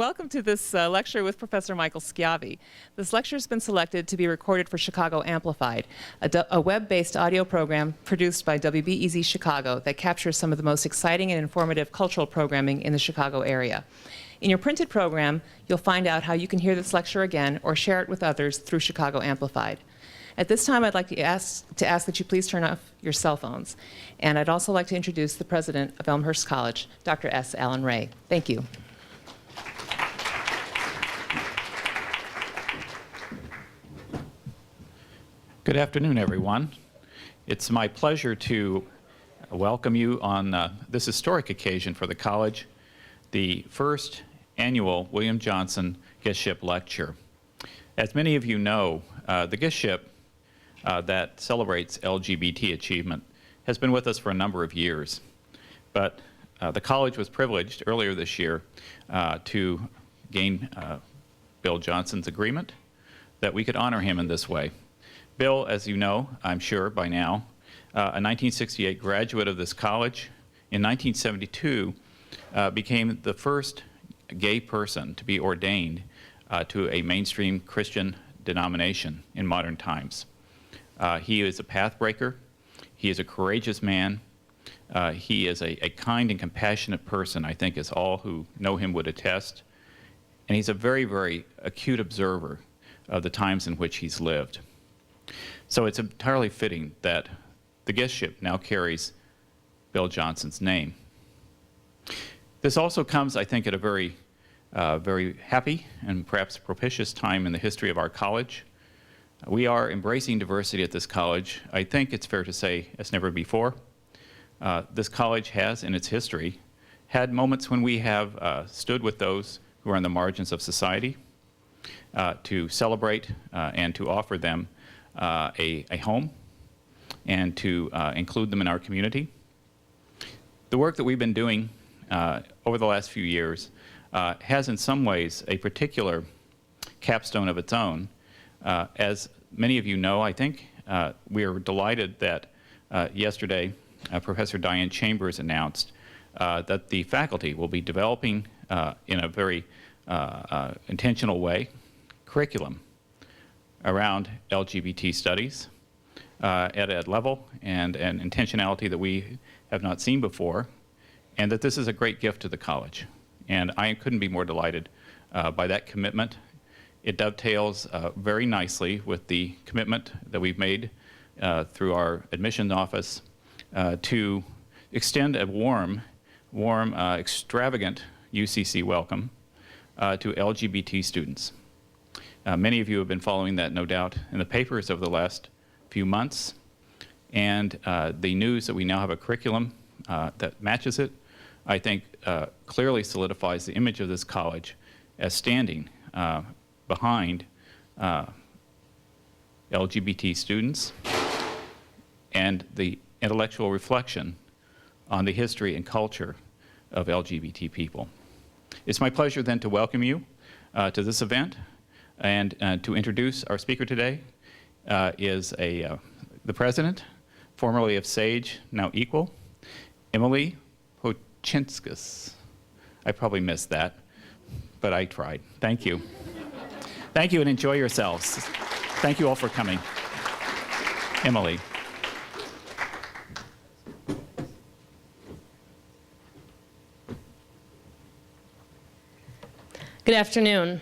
welcome to this lecture with Professor Michael Schiavi. This lecture has been selected to be recorded for Chicago Amplified, a web-based audio program produced by WBEZ Chicago that captures some of the most exciting and informative cultural programming in the Chicago area. In your printed program, you'll find out how you can hear this lecture again or share it with others through Chicago Amplified. At this time, I'd like to ask that you please turn off your cell phones. And I'd also like to introduce the president of Elmhurst College, Dr. S. Allen Ray. Thank you. Good afternoon, everyone. It's my pleasure to welcome you on this historic occasion for the college, the first annual William Johnson Gift Lecture. As many of you know, the Gift that celebrates LGBT achievement has been with us for a number of years. But the college was privileged earlier this year to gain Bill Johnson's agreement that we could honor him in this way. Bill, as you know, I'm sure by now, a 1968 graduate of this college, in 1972 became the first gay person to be ordained to a mainstream Christian denomination in modern times. He is a pathbreaker. He is a courageous man. He is a kind and compassionate person, I think, as all who know him would attest. And he's a very, very acute observer of the times in which he's lived. So it's entirely fitting that the giftship now carries Bill Johnson's name. This also comes, I think, at a very, very happy and perhaps propitious time in the history of our college. We are embracing diversity at this college, I think it's fair to say, as never before. This college has, in its history, had moments when we have stood with those who are on the margins of society to celebrate and to offer them a home and to include them in our community. The work that we've been doing over the last few years has in some ways a particular capstone of its own. As many of you know, I think, we are delighted that yesterday Professor Diane Chambers announced that the faculty will be developing in a very intentional way curriculum around LGBT studies at a level and an intentionality that we have not seen before, and that this is a great gift to the college. And I couldn't be more delighted by that commitment. It dovetails very nicely with the commitment that we've made through our admissions office to extend a warm, extravagant UCC welcome to LGBT students. Many of you have been following that, no doubt, in the papers over the last few months. And the news that we now have a curriculum that matches it, I think, clearly solidifies the image of this college as standing behind LGBT students and the intellectual reflection on the history and culture of LGBT people. It's my pleasure then to welcome you to this event. And to introduce our speaker today is the president, formerly of SAGE, now Equal, Emily Pocinskas. I probably missed that, but I tried. Thank you. Thank you, and enjoy yourselves. Thank you all for coming. Emily. Good afternoon.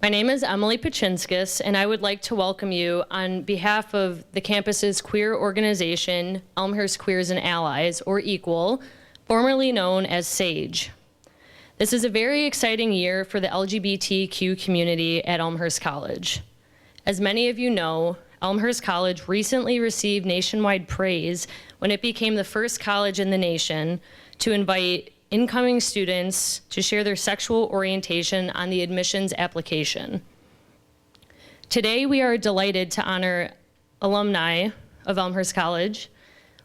My name is Emily Pocinskas, and I would like to welcome you on behalf of the campus's queer organization, Elmhurst Queers and Allies, or EQUAL, formerly known as SAGE. This is a very exciting year for the LGBTQ community at Elmhurst College. As many of you know, Elmhurst College recently received nationwide praise when it became the first college in the nation to invite incoming students to share their sexual orientation on the admissions application. Today, we are delighted to honor alumni of Elmhurst College,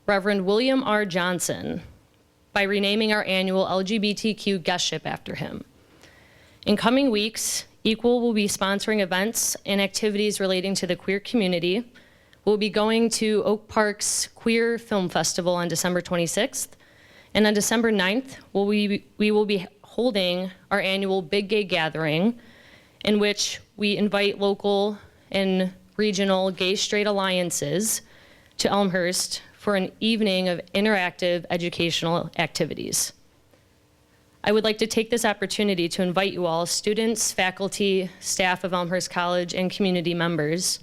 Reverend William R. Johnson, by renaming our annual LGBTQ guestship after him. In coming weeks, EQUAL will be sponsoring events and activities relating to the queer community. We'll be going to Oak Park's Queer Film Festival on December 26th, and on December 9th, we will be holding our annual Big Gay Gathering, in which we invite local and regional gay-straight alliances to Elmhurst for an evening of interactive educational activities. I would like to take this opportunity to invite you all, students, faculty, staff of Elmhurst College, and community members,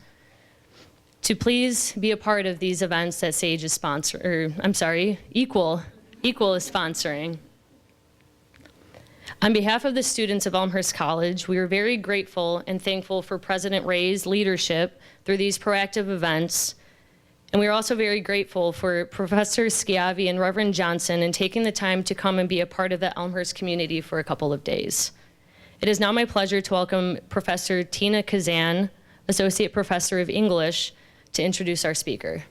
to please be a part of these events that Equal is sponsoring. On behalf of the students of Elmhurst College, we are very grateful and thankful for President Ray's leadership through these proactive events. And we are also very grateful for Professor Schiavi and Reverend Johnson in taking the time to come and be a part of the Elmhurst community for a couple of days. It is now my pleasure to welcome Professor Tina Kazan, Associate Professor of English, to introduce our speaker.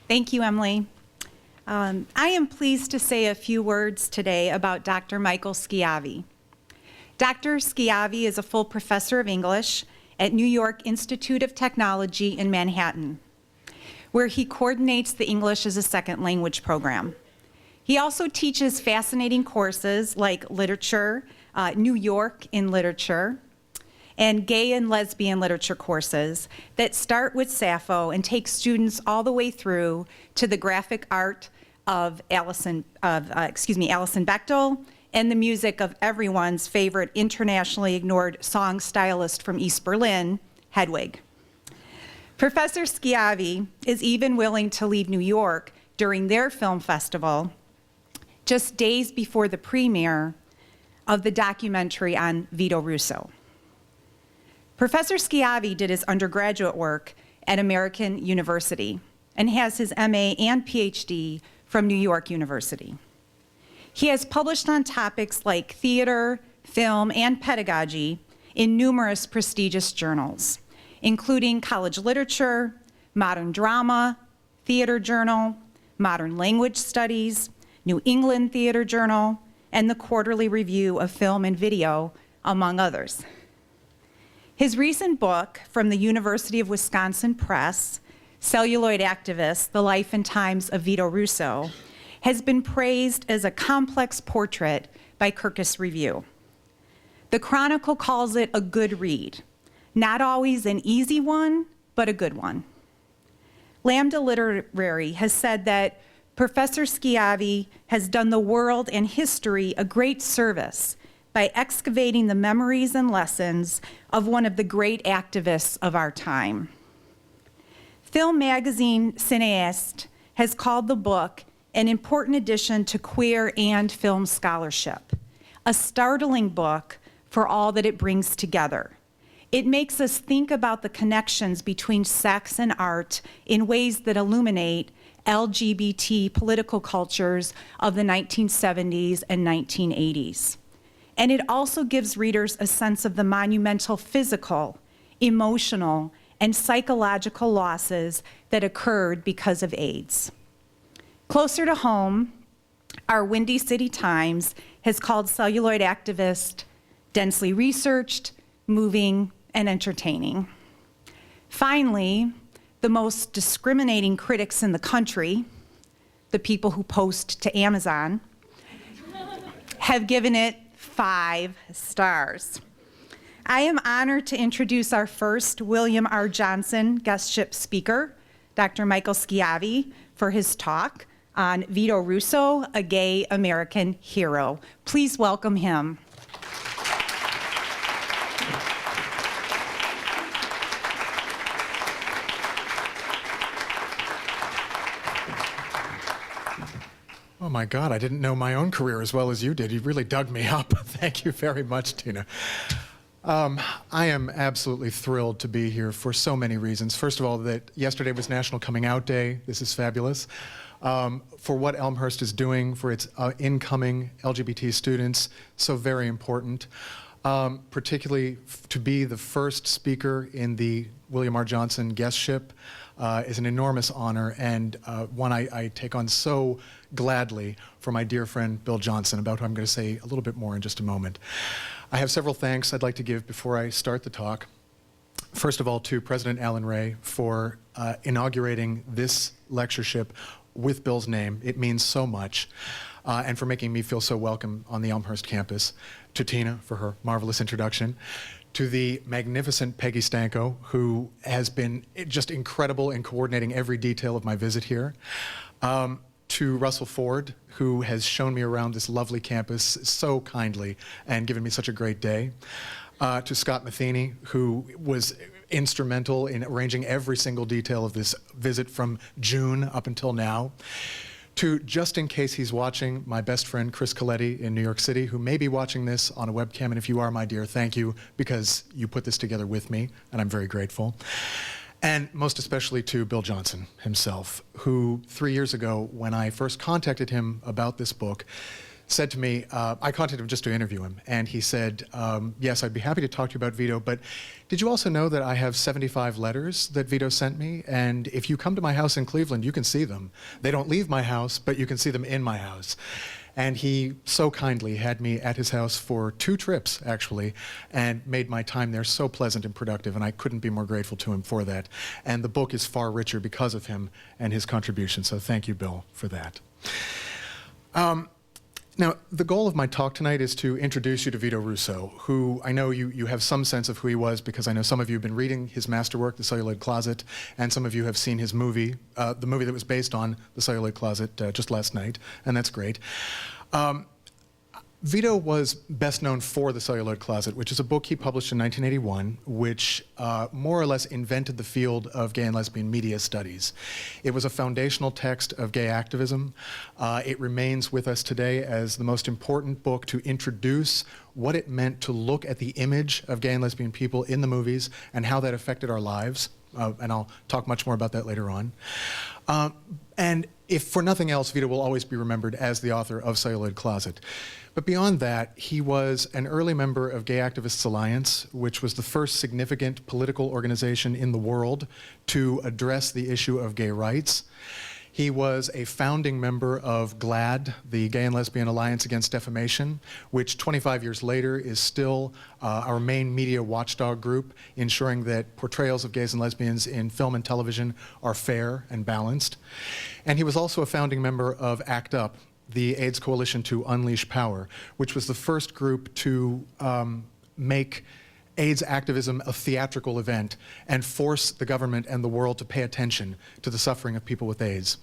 Thank you, Emily. I am pleased to say a few words today about Dr. Michael Schiavi. Dr. Schiavi is a full professor of English at New York Institute of Technology in Manhattan, where he coordinates the English as a Second Language program. He also teaches fascinating courses like literature, New York in literature, and gay and lesbian literature courses that start with Sappho and take students all the way through to the graphic art of Alison Bechtel and the music of everyone's favorite internationally ignored song stylist from East Berlin, Hedwig. Professor Schiavi is even willing to leave New York during their film festival just days before the premiere of the documentary on Vito Russo. Professor Schiavi did his undergraduate work at American University and has his MA and PhD from New York University. He has published on topics like theater, film, and pedagogy in numerous prestigious journals, including College Literature, Modern Drama, Theater Journal, Modern Language Studies, New England Theater Journal, and the Quarterly Review of Film and Video, among others. His recent book from the University of Wisconsin Press, Celluloid Activist, The Life and Times of Vito Russo, has been praised as a complex portrait by Kirkus Review. The Chronicle calls it a good read, not always an easy one, but a good one. Lambda Literary has said that Professor Schiavi has done the world and history a great service by excavating the memories and lessons of one of the great activists of our time. Film magazine Cineast has called the book an important addition to queer and film scholarship, a startling book for all that it brings together. It makes us think about the connections between sex and art in ways that illuminate LGBT political cultures of the 1970s and 1980s. And it also gives readers a sense of the monumental physical, emotional, and psychological losses that occurred because of AIDS. Closer to home, our Windy City Times has called Celluloid Activist densely researched, moving, and entertaining. Finally, the most discriminating critics in the country, the people who post to Amazon, have given it 5 stars. I am honored to introduce our first William R. Johnson guestship speaker, Dr. Michael Schiavi, for his talk on Vito Russo, a gay American hero. Please welcome him. Oh my God, I didn't know my own career as well as you did. You really dug me up. Thank you very much, Tina. I am absolutely thrilled to be here for so many reasons. First of all, that yesterday was National Coming Out Day. This is fabulous. For what Elmhurst is doing for its incoming LGBT students, so very important. Particularly to be the first speaker in the William R. Johnson guestship is an enormous honor, and one I take on so gladly for my dear friend Bill Johnson, about who I'm going to say a little bit more in just a moment. I have several thanks I'd like to give before I start the talk. First of all, to President Alan Ray for inaugurating this lectureship with Bill's name. It means so much. And for making me feel so welcome on the Elmhurst campus. To Tina for her marvelous introduction. To the magnificent Peggy Stanko, who has been just incredible in coordinating every detail of my visit here. To Russell Ford, who has shown me around this lovely campus so kindly and given me such a great day. To Scott Matheny, who was instrumental in arranging every single detail of this visit from June up until now. To, just in case he's watching, my best friend Chris Coletti in New York City, who may be watching this on a webcam, and if you are, my dear, thank you, because you put this together with me, and I'm very grateful. And most especially to Bill Johnson himself, who 3 years ago, when I first contacted him about this book, said to me, I contacted him just to interview him, and he said, yes, I'd be happy to talk to you about Vito, but did you also know that I have 75 letters that Vito sent me? And if you come to my house in Cleveland, you can see them. They don't leave my house, but you can see them in my house. And he so kindly had me at his house for 2 trips, actually, and made my time there so pleasant and productive, and I couldn't be more grateful to him for that. And the book is far richer because of him and his contribution, so thank you, Bill, for that. Now, the goal of my talk tonight is to introduce you to Vito Russo, who I know you have some sense of who he was, because I know some of you have been reading his masterwork, The Celluloid Closet, and some of you have seen his movie, the movie that was based on The Celluloid Closet just last night, and that's great. Vito was best known for The Celluloid Closet, which is a book he published in 1981, which more or less invented the field of gay and lesbian media studies. It was a foundational text of gay activism. It remains with us today as the most important book to introduce what it meant to look at the image of gay and lesbian people in the movies and how that affected our lives. And I'll talk much more about that later on. And if for nothing else, Vito will always be remembered as the author of Celluloid Closet. But beyond that, he was an early member of Gay Activists Alliance, which was the first significant political organization in the world to address the issue of gay rights. He was a founding member of GLAAD, the Gay and Lesbian Alliance Against Defamation, which 25 years later is still our main media watchdog group, ensuring that portrayals of gays and lesbians in film and television are fair and balanced. And he was also a founding member of ACT UP, the AIDS Coalition to Unleash Power, which was the first group to make AIDS activism a theatrical event and force the government and the world to pay attention to the suffering of people with AIDS.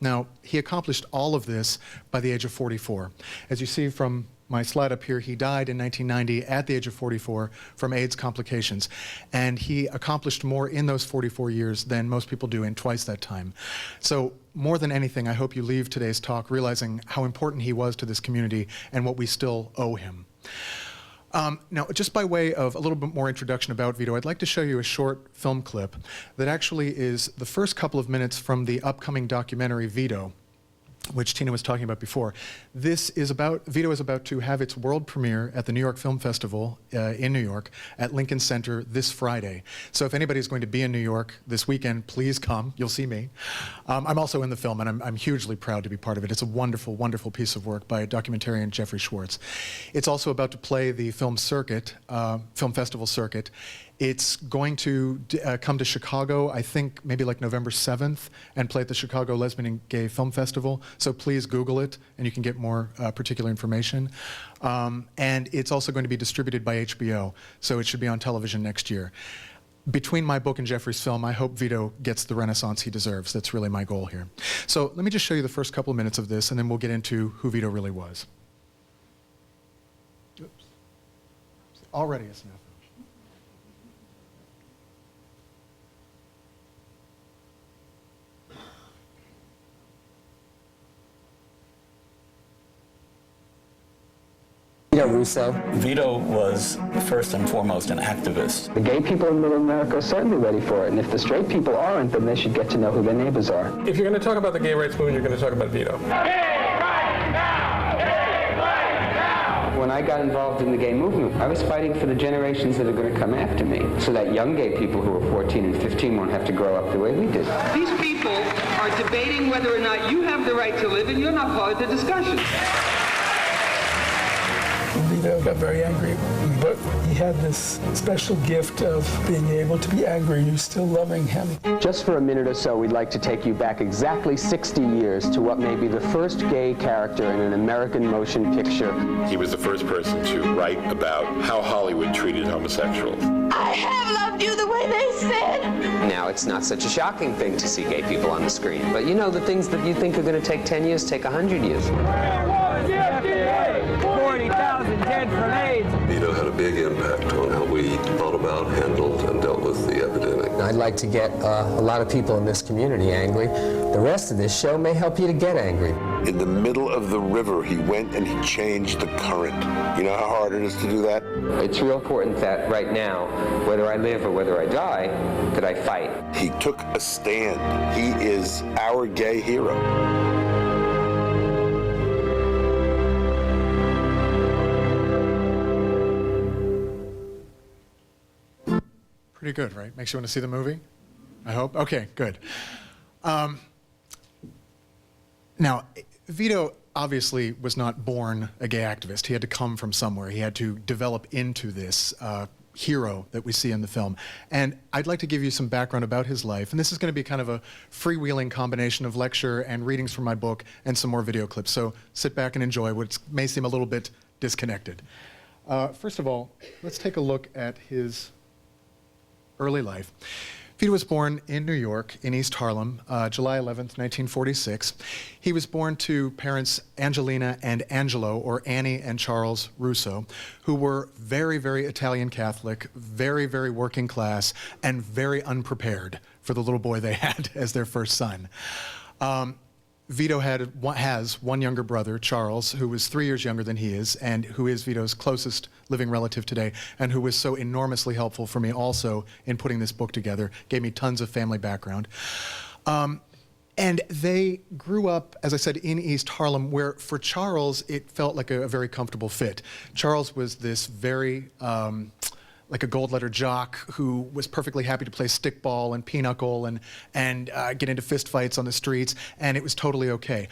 Now, he accomplished all of this by the age of 44. As you see from my slide up here, he died in 1990 at the age of 44 from AIDS complications. And he accomplished more in those 44 years than most people do in twice that time. So more than anything, I hope you leave today's talk realizing how important he was to this community and what we still owe him. Now, just by way of a little bit more introduction about Vito, I'd like to show you a short film clip that actually is the first couple of minutes from the upcoming documentary Vito, which Tina was talking about before. Vito is about to have its world premiere at the New York Film Festival in New York at Lincoln Center this Friday. So if anybody's going to be in New York this weekend, please come. You'll see me. I'm also in the film, and I'm hugely proud to be part of it. It's a wonderful, wonderful piece of work by documentarian Jeffrey Schwartz. It's also about to play the film circuit, film festival circuit. It's going to come to Chicago, I think maybe like November 7th, and play at the Chicago Lesbian and Gay Film Festival. So please Google it, and you can get more particular information. And it's also going to be distributed by HBO, so it should be on television next year. Between my book and Jeffrey's film, I hope Vito gets the renaissance he deserves. That's really my goal here. So let me just show you the first couple of minutes of this, and then we'll get into who Vito really was. Oops. Already it's enough. Vito Russo. Vito was first and foremost an activist. The gay people in middle America are certainly ready for it, and if the straight people aren't, then they should get to know who their neighbors are. If you're going to talk about the gay rights movement, you're going to talk about Vito. Gay rights now! Gay rights now! When I got involved in the gay movement, I was fighting for the generations that are going to come after me, so that young gay people who are 14 and 15 won't have to grow up the way we did. These people are debating whether or not you have the right to live, and you're not part of the discussion. Vito got very angry, but he had this special gift of being able to be angry and still loving him. Just for a minute or so, we'd like to take you back exactly 60 years to what may be the first gay character in an American motion picture. He was the first person to write about how Hollywood treated homosexuals. I have loved you the way they said. Now, it's not such a shocking thing to see gay people on the screen, but you know, the things that you think are going to take 10 years take 100 years. 40,000 dead from AIDS. Vito had a big impact on how we thought about, handled, and dealt with the epidemic. I'd like to get a lot of people in this community angry. The rest of this show may help you to get angry. In the middle of the river, he went and he changed the current. You know how hard it is to do that? It's real important that right now, whether I live or whether I die, that I fight. He took a stand. He is our gay hero. Pretty good, right? Makes you want to see the movie? I hope. Okay, good. Now, Vito obviously was not born a gay activist. He had to come from somewhere. He had to develop into this hero that we see in the film. And I'd like to give you some background about his life. And this is going to be kind of a freewheeling combination of lecture and readings from my book and some more video clips. So sit back and enjoy what may seem a little bit disconnected. First of all, let's take a look at his early life. Vito was born in New York, in East Harlem, July 11th, 1946. He was born to parents Angelina and Angelo, or Annie and Charles Russo, who were very, very Italian Catholic, very, very working class, and very unprepared for the little boy they had as their first son. Vito has one younger brother, Charles, who was 3 years younger than he is, and who is Vito's closest living relative today, and who was so enormously helpful for me also in putting this book together, gave me tons of family background. And they grew up, as I said, in East Harlem, where for Charles, it felt like a very comfortable fit. Charles was this very, like a gold letter jock who was perfectly happy to play stickball and pinochle and get into fistfights on the streets, and it was totally okay.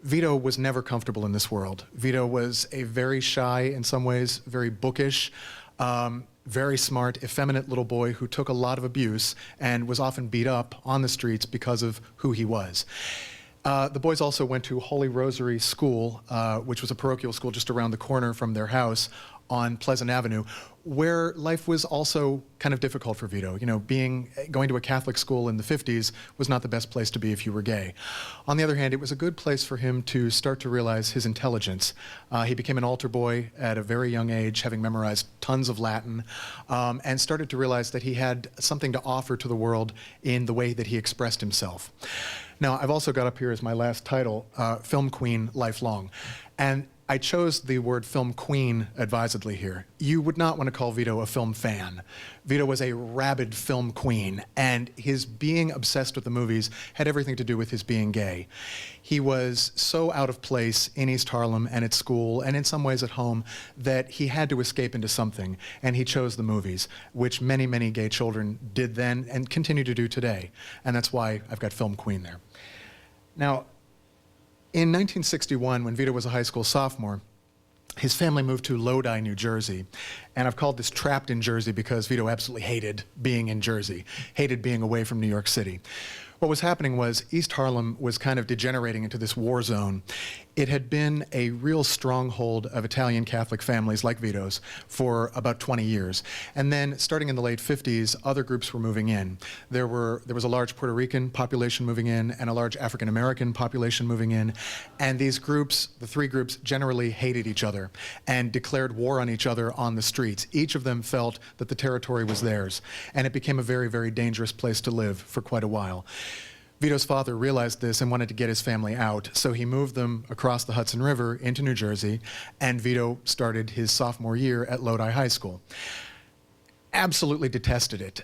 Vito was never comfortable in this world. Vito was a very shy, in some ways, very bookish, very smart, effeminate little boy who took a lot of abuse and was often beat up on the streets because of who he was. The boys also went to Holy Rosary School, which was a parochial school just around the corner from their house on Pleasant Avenue, where life was also kind of difficult for Vito. You know, going to a Catholic school in the 50s was not the best place to be if you were gay. On the other hand, it was a good place for him to start to realize his intelligence. He became an altar boy at a very young age, having memorized tons of Latin, and started to realize that he had something to offer to the world in the way that he expressed himself. Now, I've also got up here as my last title, Film Queen Lifelong. And I chose the word film queen advisedly here. You would not want to call Vito a film fan. Vito was a rabid film queen, and his being obsessed with the movies had everything to do with his being gay. He was so out of place in East Harlem and at school, and in some ways at home, that he had to escape into something, and he chose the movies, which many, many gay children did then and continue to do today. And that's why I've got film queen there. Now, in 1961, when Vito was a high school sophomore, his family moved to Lodi, New Jersey. And I've called this Trapped in Jersey because Vito absolutely hated being in Jersey, hated being away from New York City. What was happening was East Harlem was kind of degenerating into this war zone. It had been a real stronghold of Italian Catholic families like Vito's for about 20 years. And then starting in the late 50s, other groups were moving in. There was a large Puerto Rican population moving in and a large African American population moving in. And these groups, the three groups, generally hated each other and declared war on each other on the streets. Each of them felt that the territory was theirs. And it became a very, very dangerous place to live for quite a while. Vito's father realized this and wanted to get his family out, so he moved them across the Hudson River into New Jersey, and Vito started his sophomore year at Lodi High School. Absolutely detested it.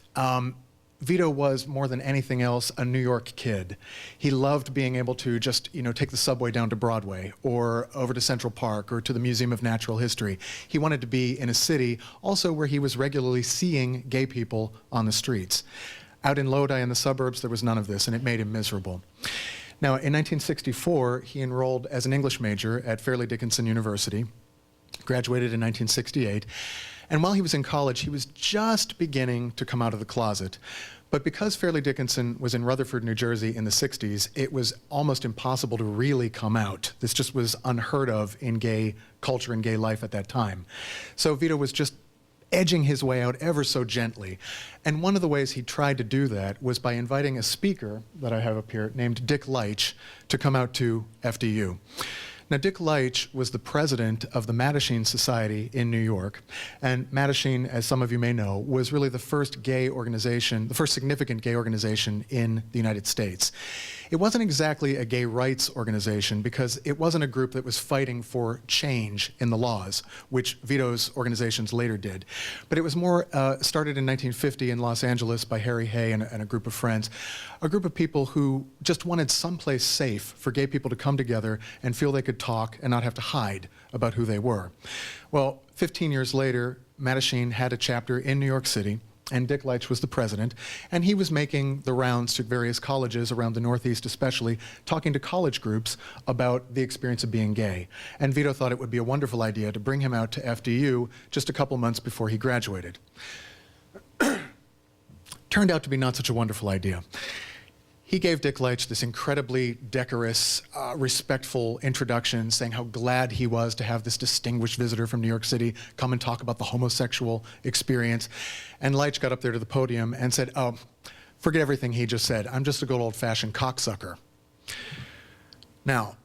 Vito was, more than anything else, a New York kid. He loved being able to just, take the subway down to Broadway or over to Central Park or to the Museum of Natural History. He wanted to be in a city also where he was regularly seeing gay people on the streets. Out in Lodi in the suburbs, there was none of this, and it made him miserable. Now, in 1964, he enrolled as an English major at Fairleigh Dickinson University, graduated in 1968. And while he was in college, he was just beginning to come out of the closet. But because Fairleigh Dickinson was in Rutherford, New Jersey in the 60s, it was almost impossible to really come out. This just was unheard of in gay culture and gay life at that time. So Vito was just edging his way out ever so gently. And one of the ways he tried to do that was by inviting a speaker that I have up here named Dick Leitch to come out to FDU. Now, Dick Leitch was the president of the Mattachine Society in New York. And Mattachine, as some of you may know, was really the first gay organization, the first significant gay organization in the United States. It wasn't exactly a gay rights organization because it wasn't a group that was fighting for change in the laws, which Vito's organizations later did. But it was more started in 1950 in Los Angeles by Harry Hay and a group of friends, a group of people who just wanted someplace safe for gay people to come together and feel they could talk and not have to hide about who they were. Well, 15 years later, Mattachine had a chapter in New York City, and Dick Leitch was the president, and he was making the rounds to various colleges around the Northeast especially, talking to college groups about the experience of being gay. And Vito thought it would be a wonderful idea to bring him out to FDU just a couple months before he graduated. Turned out to be not such a wonderful idea. He gave Dick Leitch this incredibly decorous, respectful introduction, saying how glad he was to have this distinguished visitor from New York City come and talk about the homosexual experience. And Leitch got up there to the podium and said, "Oh, forget everything he just said. I'm just a good old-fashioned cocksucker." Now,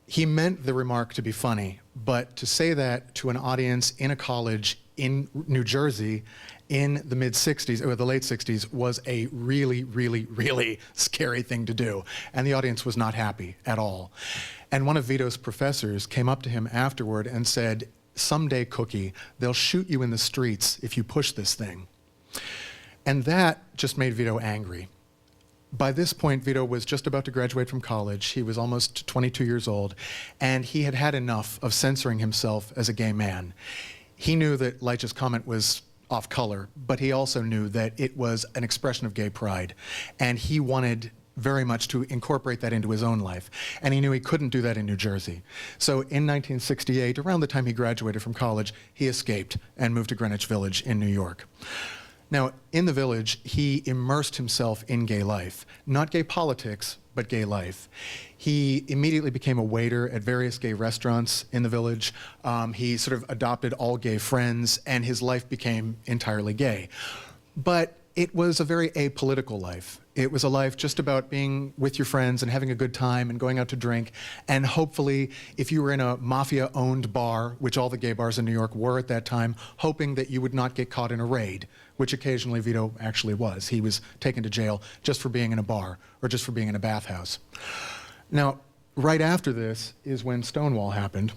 he meant the remark to be funny, but to say that to an audience in a college in New Jersey in the mid-60s, or the late 60s, was a really, really, really scary thing to do. And the audience was not happy at all. And one of Vito's professors came up to him afterward and said, "Someday, Cookie, they'll shoot you in the streets if you push this thing." And that just made Vito angry. By this point, Vito was just about to graduate from college. He was almost 22 years old, and he had had enough of censoring himself as a gay man. He knew that Leitch's comment was off color, but he also knew that it was an expression of gay pride, and he wanted very much to incorporate that into his own life, and he knew he couldn't do that in New Jersey. So in 1968, around the time he graduated from college, he escaped and moved to Greenwich Village in New York. Now, in the Village, he immersed himself in gay life, not gay politics, but gay life. He immediately became a waiter at various gay restaurants in the Village. He sort of adopted all gay friends, and his life became entirely gay. But it was a very apolitical life. It was a life just about being with your friends and having a good time and going out to drink. And hopefully, if you were in a mafia-owned bar, which all the gay bars in New York were at that time, hoping that you would not get caught in a raid, which occasionally Vito actually was. He was taken to jail just for being in a bar or just for being in a bathhouse. Now, right after this is when Stonewall happened.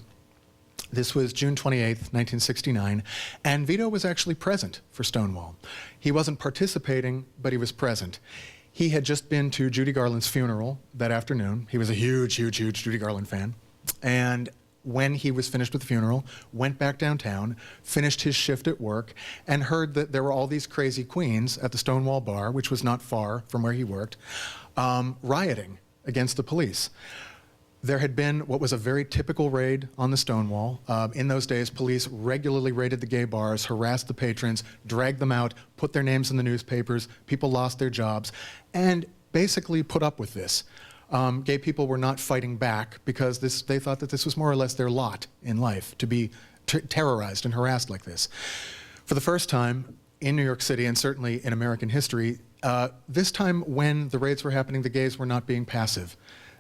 This was June 28th, 1969, and Vito was actually present for Stonewall. He wasn't participating, but he was present. He had just been to Judy Garland's funeral that afternoon. He was a huge, huge, huge Judy Garland fan. And when he was finished with the funeral, went back downtown, finished his shift at work, and heard that there were all these crazy queens at the Stonewall bar, which was not far from where he worked, rioting against the police. There had been what was a very typical raid on the Stonewall. In those days, police regularly raided the gay bars, harassed the patrons, dragged them out, put their names in the newspapers, people lost their jobs, and basically put up with this. Gay people were not fighting back because they thought that this was more or less their lot in life, to be terrorized and harassed like this. For the first time in New York City, and certainly in American history, this time when the raids were happening, the gays were not being passive.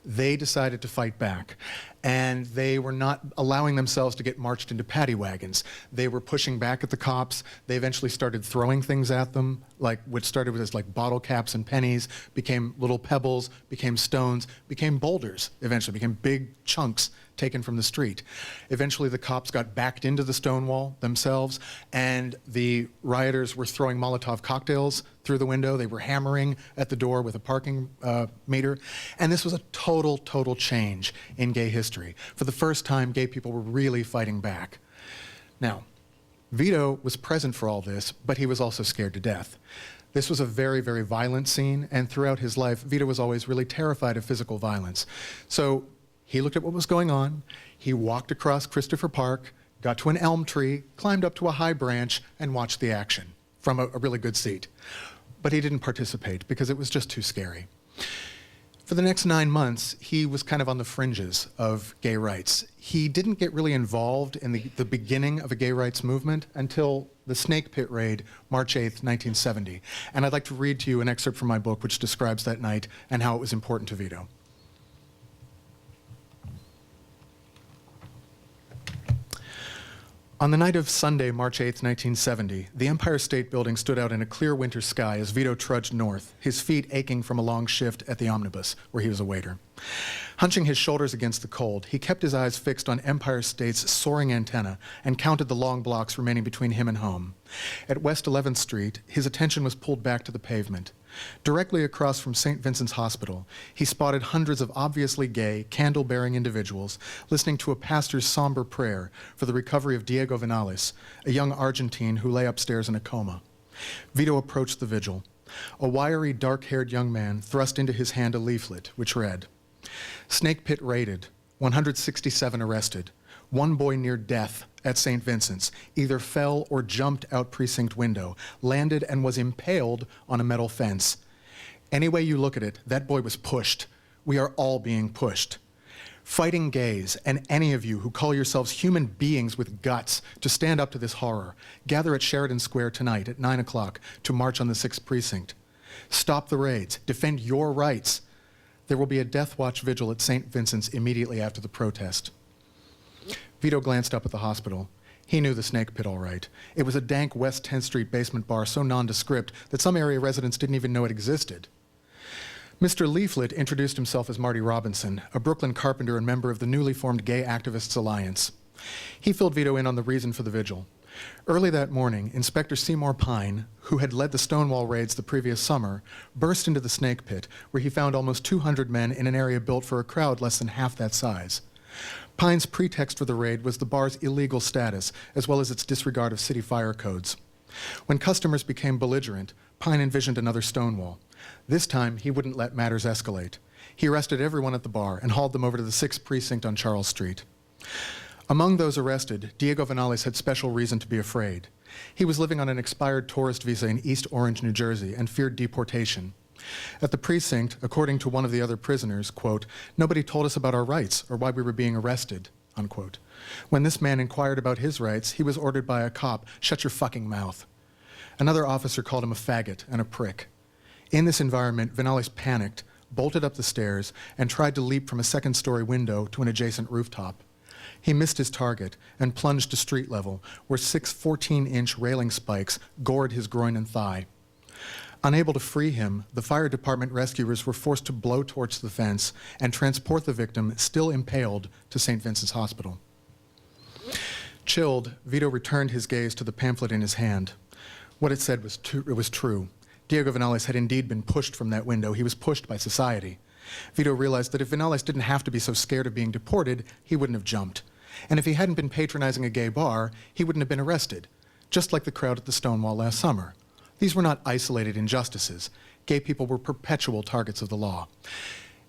They decided to fight back, and they were not allowing themselves to get marched into paddy wagons. They were pushing back at the cops. They eventually started throwing things at them, like what started with as like bottle caps and pennies, became little pebbles, became stones, became boulders, eventually became big chunks taken from the street. Eventually the cops got backed into the Stonewall themselves, and the rioters were throwing Molotov cocktails through the window. They were hammering at the door with a parking meter. And this was a total change in gay history. For the first time, gay people were really fighting back. Now, Vito was present for all this, but he was also scared to death. This was a very, very violent scene, and throughout his life, Vito was always really terrified of physical violence. So he looked at what was going on. He walked across Christopher Park, got to an elm tree, climbed up to a high branch, and watched the action from a really good seat. But he didn't participate because it was just too scary. For the next 9 months, he was kind of on the fringes of gay rights. He didn't get really involved in the beginning of a gay rights movement until the Snake Pit Raid, March 8th, 1970. And I'd like to read to you an excerpt from my book which describes that night and how it was important to Vito. On the night of Sunday, March 8, 1970, the Empire State Building stood out in a clear winter sky as Vito trudged north, his feet aching from a long shift at the omnibus, where he was a waiter. Hunching his shoulders against the cold, he kept his eyes fixed on Empire State's soaring antenna and counted the long blocks remaining between him and home. At West 11th Street, his attention was pulled back to the pavement. Directly across from St. Vincent's Hospital, he spotted hundreds of obviously gay, candle-bearing individuals listening to a pastor's somber prayer for the recovery of Diego Vinales, a young Argentine who lay upstairs in a coma. Vito approached the vigil. A wiry, dark-haired young man thrust into his hand a leaflet, which read, "Snake Pit raided, 167 arrested. One boy near death at St. Vincent's, either fell or jumped out precinct window, landed and was impaled on a metal fence. Any way you look at it, that boy was pushed. We are all being pushed. Fighting gays, and any of you who call yourselves human beings with guts to stand up to this horror, gather at Sheridan Square tonight at 9 o'clock to march on the 6th Precinct. Stop the raids. Defend your rights. There will be a death watch vigil at St. Vincent's immediately after the protest." Vito glanced up at the hospital. He knew the Snake Pit all right. It was a dank West 10th Street basement bar so nondescript that some area residents didn't even know it existed. Mr. Leaflet introduced himself as Marty Robinson, a Brooklyn carpenter and member of the newly formed Gay Activists Alliance. He filled Vito in on the reason for the vigil. Early that morning, Inspector Seymour Pine, who had led the Stonewall raids the previous summer, burst into the Snake Pit, where he found almost 200 men in an area built for a crowd less than half that size. Pine's pretext for the raid was the bar's illegal status, as well as its disregard of city fire codes. When customers became belligerent, Pine envisioned another Stonewall. This time, he wouldn't let matters escalate. He arrested everyone at the bar and hauled them over to the 6th Precinct on Charles Street. Among those arrested, Diego Vinales had special reason to be afraid. He was living on an expired tourist visa in East Orange, New Jersey, and feared deportation. At the precinct, according to one of the other prisoners, quote, "Nobody told us about our rights or why we were being arrested," unquote. When this man inquired about his rights, he was ordered by a cop, "Shut your fucking mouth." Another officer called him a faggot and a prick. In this environment, Vinales panicked, bolted up the stairs, and tried to leap from a second-story window to an adjacent rooftop. He missed his target and plunged to street level, where 6 14-inch railing spikes gored his groin and thigh. Unable to free him, the fire department rescuers were forced to blowtorch the fence and transport the victim, still impaled, to St. Vincent's Hospital. Chilled, Vito returned his gaze to the pamphlet in his hand. What it said was true. Diego Vinales had indeed been pushed from that window. He was pushed by society. Vito realized that if Vinales didn't have to be so scared of being deported, he wouldn't have jumped. And if he hadn't been patronizing a gay bar, he wouldn't have been arrested, just like the crowd at the Stonewall last summer. These were not isolated injustices. Gay people were perpetual targets of the law.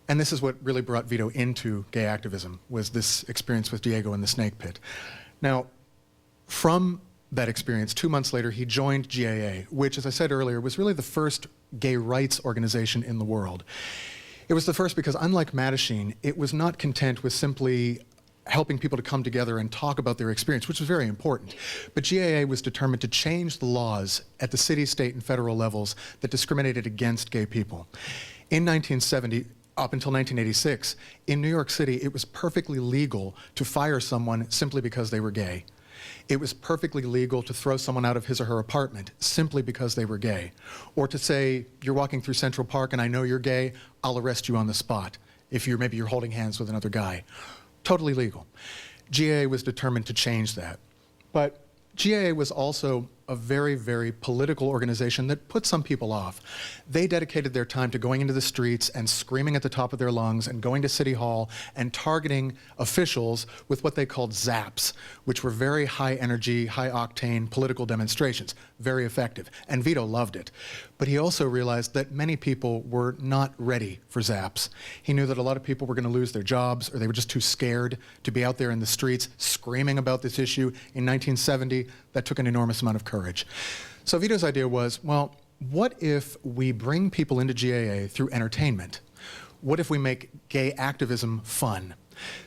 And this is what really brought Vito into gay activism, was this experience with Diego in the Snake Pit. Now, from that experience, 2 months later, he joined GAA, which, as I said earlier, was really the first gay rights organization in the world. It was the first because, unlike Mattachine, it was not content with simply helping people to come together and talk about their experience, which was very important. But GAA was determined to change the laws at the city, state, and federal levels that discriminated against gay people. In 1970, up until 1986, in New York City, it was perfectly legal to fire someone simply because they were gay. It was perfectly legal to throw someone out of his or her apartment simply because they were gay. Or to say, you're walking through Central Park and I know you're gay, I'll arrest you on the spot if maybe you're holding hands with another guy. Totally legal. GAA was determined to change that. But GAA was also a very, very political organization that put some people off. They dedicated their time to going into the streets and screaming at the top of their lungs and going to City Hall and targeting officials with what they called zaps, which were very high energy, high octane political demonstrations. Very effective. And Vito loved it. But he also realized that many people were not ready for zaps. He knew that a lot of people were going to lose their jobs, or they were just too scared to be out there in the streets screaming about this issue. In 1970, that took an enormous amount of courage. So Vito's idea was, well, what if we bring people into GAA through entertainment? What if we make gay activism fun?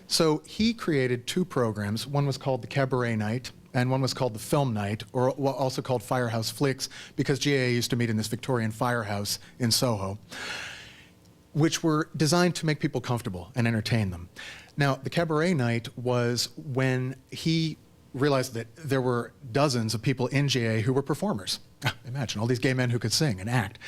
So he created two programs. One was called the Cabaret Night, and one was called the Film Night, or also called Firehouse Flicks, because GAA used to meet in this Victorian firehouse in Soho, which were designed to make people comfortable and entertain them. Now, the Cabaret Night was when he realized that there were dozens of people in GAA who were performers. Imagine, all these gay men who could sing and act.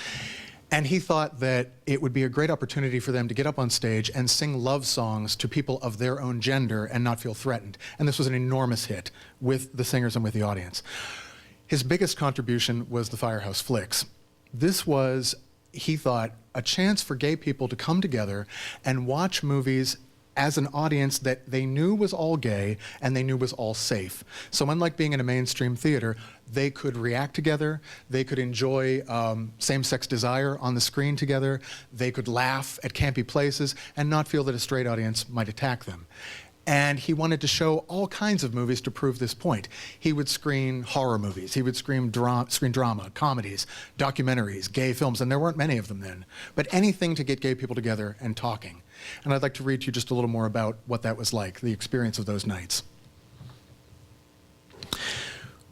And he thought that it would be a great opportunity for them to get up on stage and sing love songs to people of their own gender and not feel threatened. And this was an enormous hit with the singers and with the audience. His biggest contribution was the Firehouse Flicks. This was, he thought, a chance for gay people to come together and watch movies as an audience that they knew was all gay and they knew was all safe. So unlike being in a mainstream theater, they could react together, they could enjoy same-sex desire on the screen together, they could laugh at campy places and not feel that a straight audience might attack them. And he wanted to show all kinds of movies to prove this point. He would screen horror movies, he would screen drama, comedies, documentaries, gay films, and there weren't many of them then, but anything to get gay people together and talking. And I'd like to read to you just a little more about what that was like, the experience of those nights.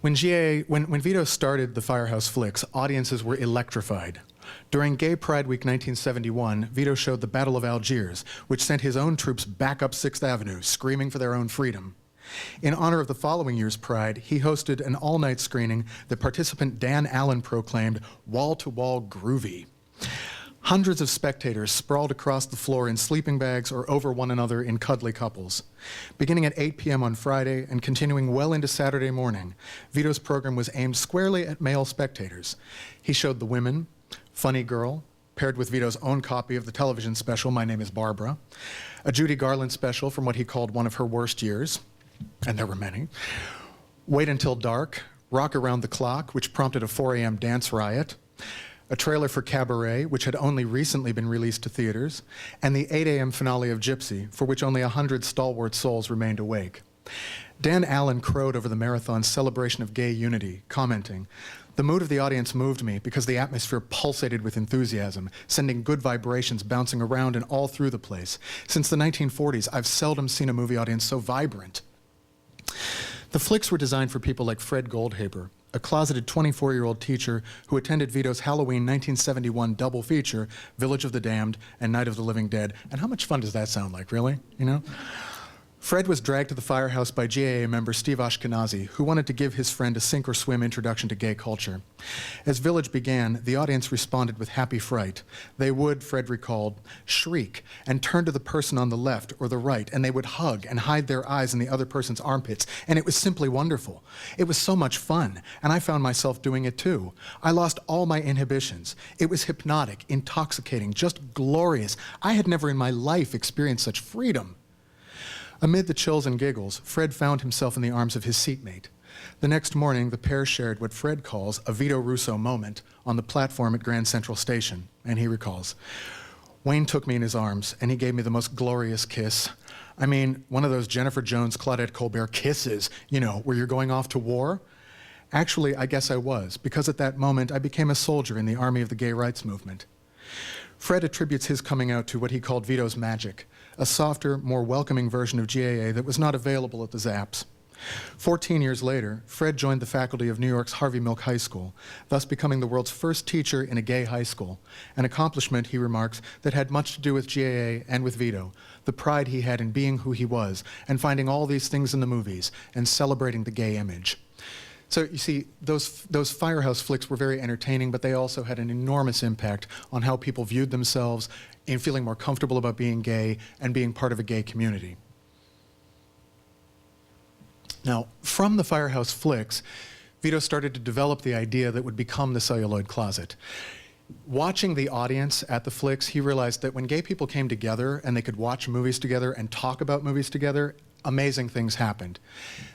When Vito started the Firehouse Flicks, audiences were electrified. During Gay Pride Week 1971, Vito showed the Battle of Algiers, which sent his own troops back up 6th Avenue, screaming for their own freedom. In honor of the following year's Pride, he hosted an all-night screening that participant Dan Allen proclaimed wall-to-wall groovy. Hundreds of spectators sprawled across the floor in sleeping bags or over one another in cuddly couples. Beginning at 8 p.m. on Friday and continuing well into Saturday morning, Vito's program was aimed squarely at male spectators. He showed The Women, Funny Girl, paired with Vito's own copy of the television special, My Name is Barbara, a Judy Garland special from what he called one of her worst years, and there were many, Wait Until Dark, Rock Around the Clock, which prompted a 4 a.m. dance riot, a trailer for Cabaret, which had only recently been released to theaters, and the 8 a.m. finale of Gypsy, for which only 100 stalwart souls remained awake. Dan Allen crowed over the marathon's celebration of gay unity, commenting, "The mood of the audience moved me because the atmosphere pulsated with enthusiasm, sending good vibrations bouncing around and all through the place. Since the 1940s, I've seldom seen a movie audience so vibrant." The flicks were designed for people like Fred Goldhaber, a closeted 24-year-old teacher who attended Vito's Halloween 1971 double feature, Village of the Damned and Night of the Living Dead. And how much fun does that sound like, really? You know? Fred was dragged to the firehouse by GAA member Steve Ashkenazi, who wanted to give his friend a sink-or-swim introduction to gay culture. As Village began, the audience responded with happy fright. They would, Fred recalled, shriek and turn to the person on the left or the right, and they would hug and hide their eyes in the other person's armpits, and it was simply wonderful. It was so much fun, and I found myself doing it too. I lost all my inhibitions. It was hypnotic, intoxicating, just glorious. I had never in my life experienced such freedom. Amid the chills and giggles, Fred found himself in the arms of his seatmate. The next morning, the pair shared what Fred calls a Vito Russo moment on the platform at Grand Central Station, and he recalls, "Wayne took me in his arms, and he gave me the most glorious kiss. I mean, one of those Jennifer Jones, Claudette Colbert kisses, you know, where you're going off to war. Actually, I guess I was, because at that moment, I became a soldier in the army of the gay rights movement." Fred attributes his coming out to what he called Vito's magic, a softer, more welcoming version of GAA that was not available at the Zaps. 14 years later, Fred joined the faculty of New York's Harvey Milk High School, thus becoming the world's first teacher in a gay high school, an accomplishment, he remarks, that had much to do with GAA and with Vito, the pride he had in being who he was, and finding all these things in the movies, and celebrating the gay image. So you see, those Firehouse Flicks were very entertaining, but they also had an enormous impact on how people viewed themselves in feeling more comfortable about being gay and being part of a gay community. Now, from the Firehouse Flicks, Vito started to develop the idea that would become the Celluloid Closet. Watching the audience at the Flicks, he realized that when gay people came together and they could watch movies together and talk about movies together, amazing things happened.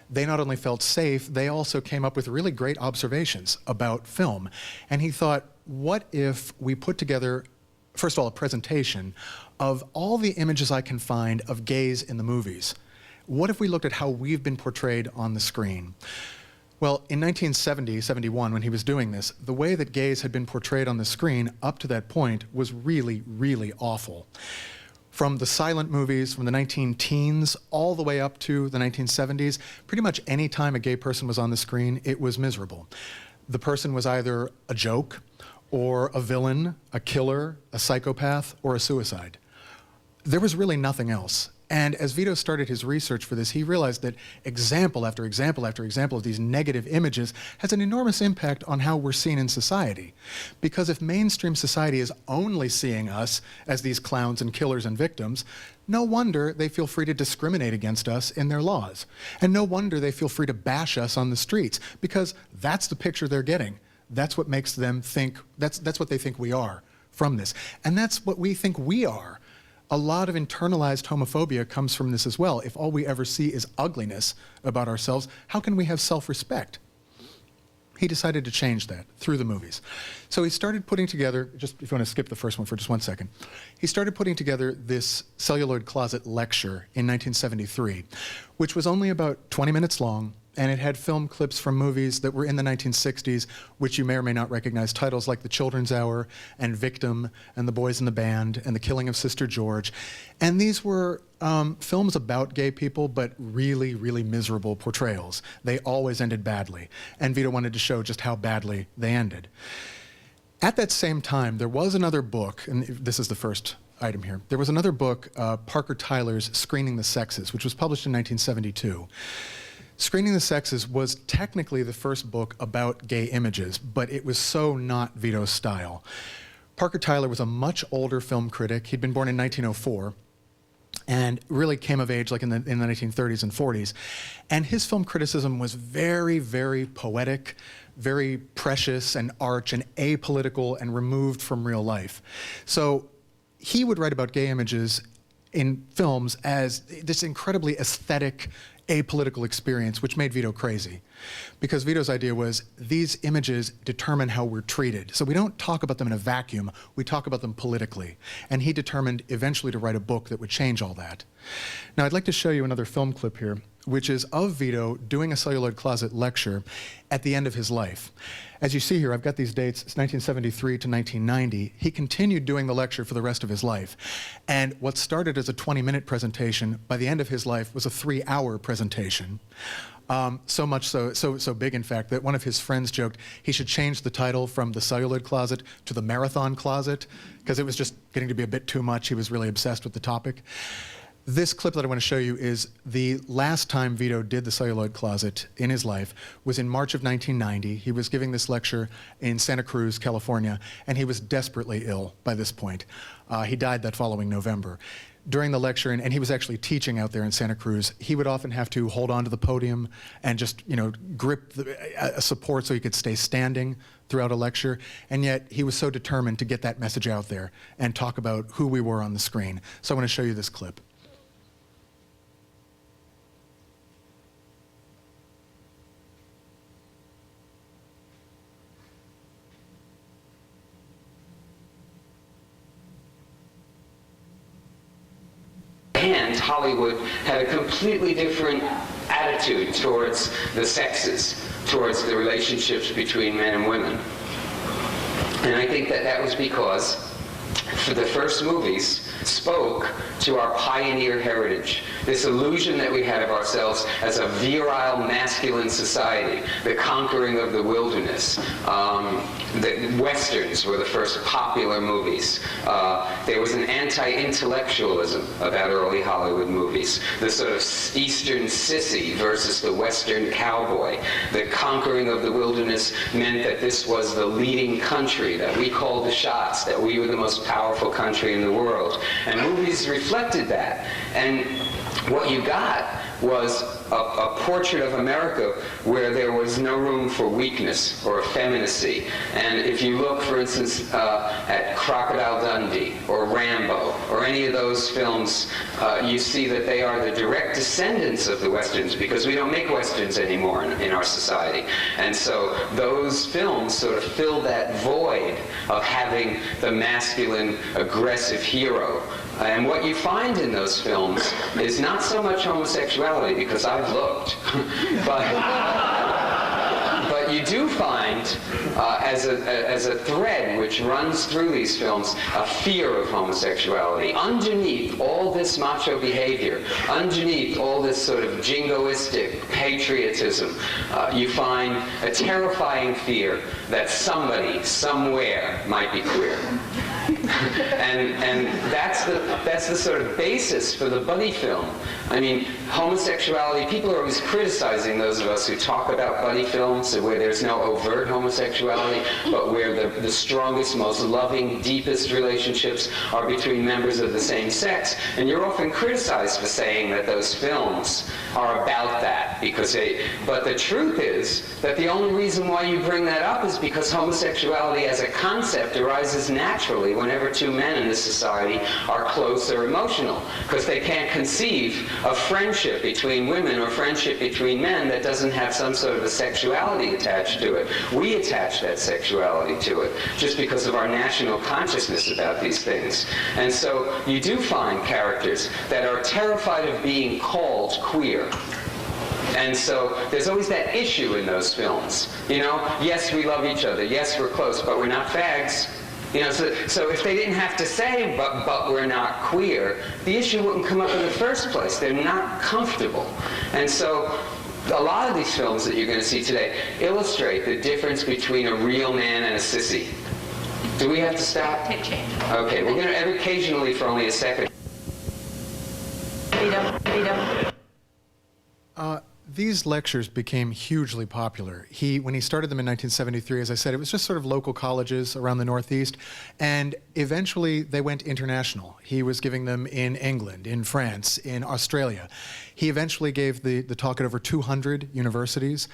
They not only felt safe, they also came up with really great observations about film. And he thought, what if we put together, first of all, a presentation of all the images I can find of gays in the movies? What if we looked at how we've been portrayed on the screen? Well, in 1970, 71, when he was doing this, the way that gays had been portrayed on the screen up to that point was really, really awful. From the silent movies from the 19-teens all the way up to the 1970s, pretty much any time a gay person was on the screen, it was miserable. The person was either a joke, or a villain, a killer, a psychopath, or a suicide. There was really nothing else. And as Vito started his research for this, he realized that example after example after example of these negative images has an enormous impact on how we're seen in society. Because if mainstream society is only seeing us as these clowns and killers and victims, no wonder they feel free to discriminate against us in their laws. And no wonder they feel free to bash us on the streets, because that's the picture they're getting. That's what makes them think, that's what they think we are from this. And that's what we think we are. A lot of internalized homophobia comes from this as well. If all we ever see is ugliness about ourselves, how can we have self-respect? He decided to change that through the movies. So he started putting together, just if you want to skip the first one for just 1 second, he started putting together this Celluloid Closet lecture in 1973, which was only about 20 minutes long, and it had film clips from movies that were in the 1960s, which you may or may not recognize, titles like The Children's Hour and Victim and The Boys in the Band and The Killing of Sister George. And these were films about gay people, but really, really miserable portrayals. They always ended badly. And Vito wanted to show just how badly they ended. At that same time, there was another book, and this is the first item here. There was another book, Parker Tyler's Screening the Sexes, which was published in 1972. Screening the Sexes was technically the first book about gay images, but it was so not Vito's style. Parker Tyler was a much older film critic. He'd been born in 1904 and really came of age like in the 1930s and 40s. And his film criticism was very, very poetic, very precious and arch and apolitical and removed from real life. So he would write about gay images in films as this incredibly aesthetic, apolitical experience, which made Vito crazy. Because Vito's idea was these images determine how we're treated. So we don't talk about them in a vacuum, we talk about them politically. And he determined eventually to write a book that would change all that. Now I'd like to show you another film clip here, which is of Vito doing a Celluloid Closet lecture at the end of his life. As you see here, I've got these dates, it's 1973 to 1990. He continued doing the lecture for the rest of his life. And what started as a 20-minute presentation, by the end of his life, was a 3-hour presentation. So much so big, in fact, that one of his friends joked he should change the title from the Celluloid Closet to the Marathon Closet, because it was just getting to be a bit too much. He was really obsessed with the topic. This clip that I want to show you is the last time Vito did the Celluloid Closet in his life was in March of 1990. He was giving this lecture in Santa Cruz, California, and he was desperately ill by this point. He died that following November. During the lecture, and he was actually teaching out there in Santa Cruz, he would often have to hold onto the podium and just, grip the support so he could stay standing throughout a lecture. And yet he was so determined to get that message out there and talk about who we were on the screen. So I want to show you this clip. And Hollywood had a completely different attitude towards the sexes, towards the relationships between men and women. And I think that was because for the first movies spoke to our pioneer heritage, this illusion that we had of ourselves as a virile, masculine society, the conquering of the wilderness. The Westerns were the first popular movies. There was an anti-intellectualism about early Hollywood movies. The sort of Eastern sissy versus the Western cowboy. The conquering of the wilderness meant that this was the leading country, that we called the shots, that we were the most powerful country in the world. And movies reflected that. And what you got was a portrait of America where there was no room for weakness or effeminacy. And if you look, for instance, at Crocodile Dundee or Rambo or any of those films, you see that they are the direct descendants of the Westerns, because we don't make Westerns anymore in our society. And so those films sort of fill that void of having the masculine, aggressive hero. And what you find in those films is not so much homosexuality, because I've looked, but you do find, as a thread which runs through these films, a fear of homosexuality. Underneath all this macho behavior, underneath all this sort of jingoistic patriotism, you find a terrifying fear that somebody, somewhere, might be queer. and that's the sort of basis for the buddy film. I mean, homosexuality, people are always criticizing those of us who talk about buddy films where there's no overt homosexuality, but where the strongest, most loving, deepest relationships are between members of the same sex. And you're often criticized for saying that those films are about that, but the truth is that the only reason why you bring that up is because homosexuality as a concept arises naturally whenever two men in this society are close or emotional, because they can't conceive of friendship between women or friendship between men that doesn't have some sort of a sexuality attached to it. We attach that sexuality to it just because of our national consciousness about these things. And so you do find characters that are terrified of being called queer. And so there's always that issue in those films. You know, yes, we love each other. Yes, we're close, but we're not fags. You know, so if they didn't have to say, but we're not queer, the issue wouldn't come up in the first place. They're not comfortable. And so a lot of these films that you're going to see today illustrate the difference between a real man and a sissy. Do we have to stop? Take change. Okay, we're going to occasionally for only a second. Vito. These lectures became hugely popular. When he started them in 1973, as I said, it was just sort of local colleges around the Northeast, and eventually they went international. He was giving them in England, in France, in Australia. He eventually gave the talk at over 200 universities.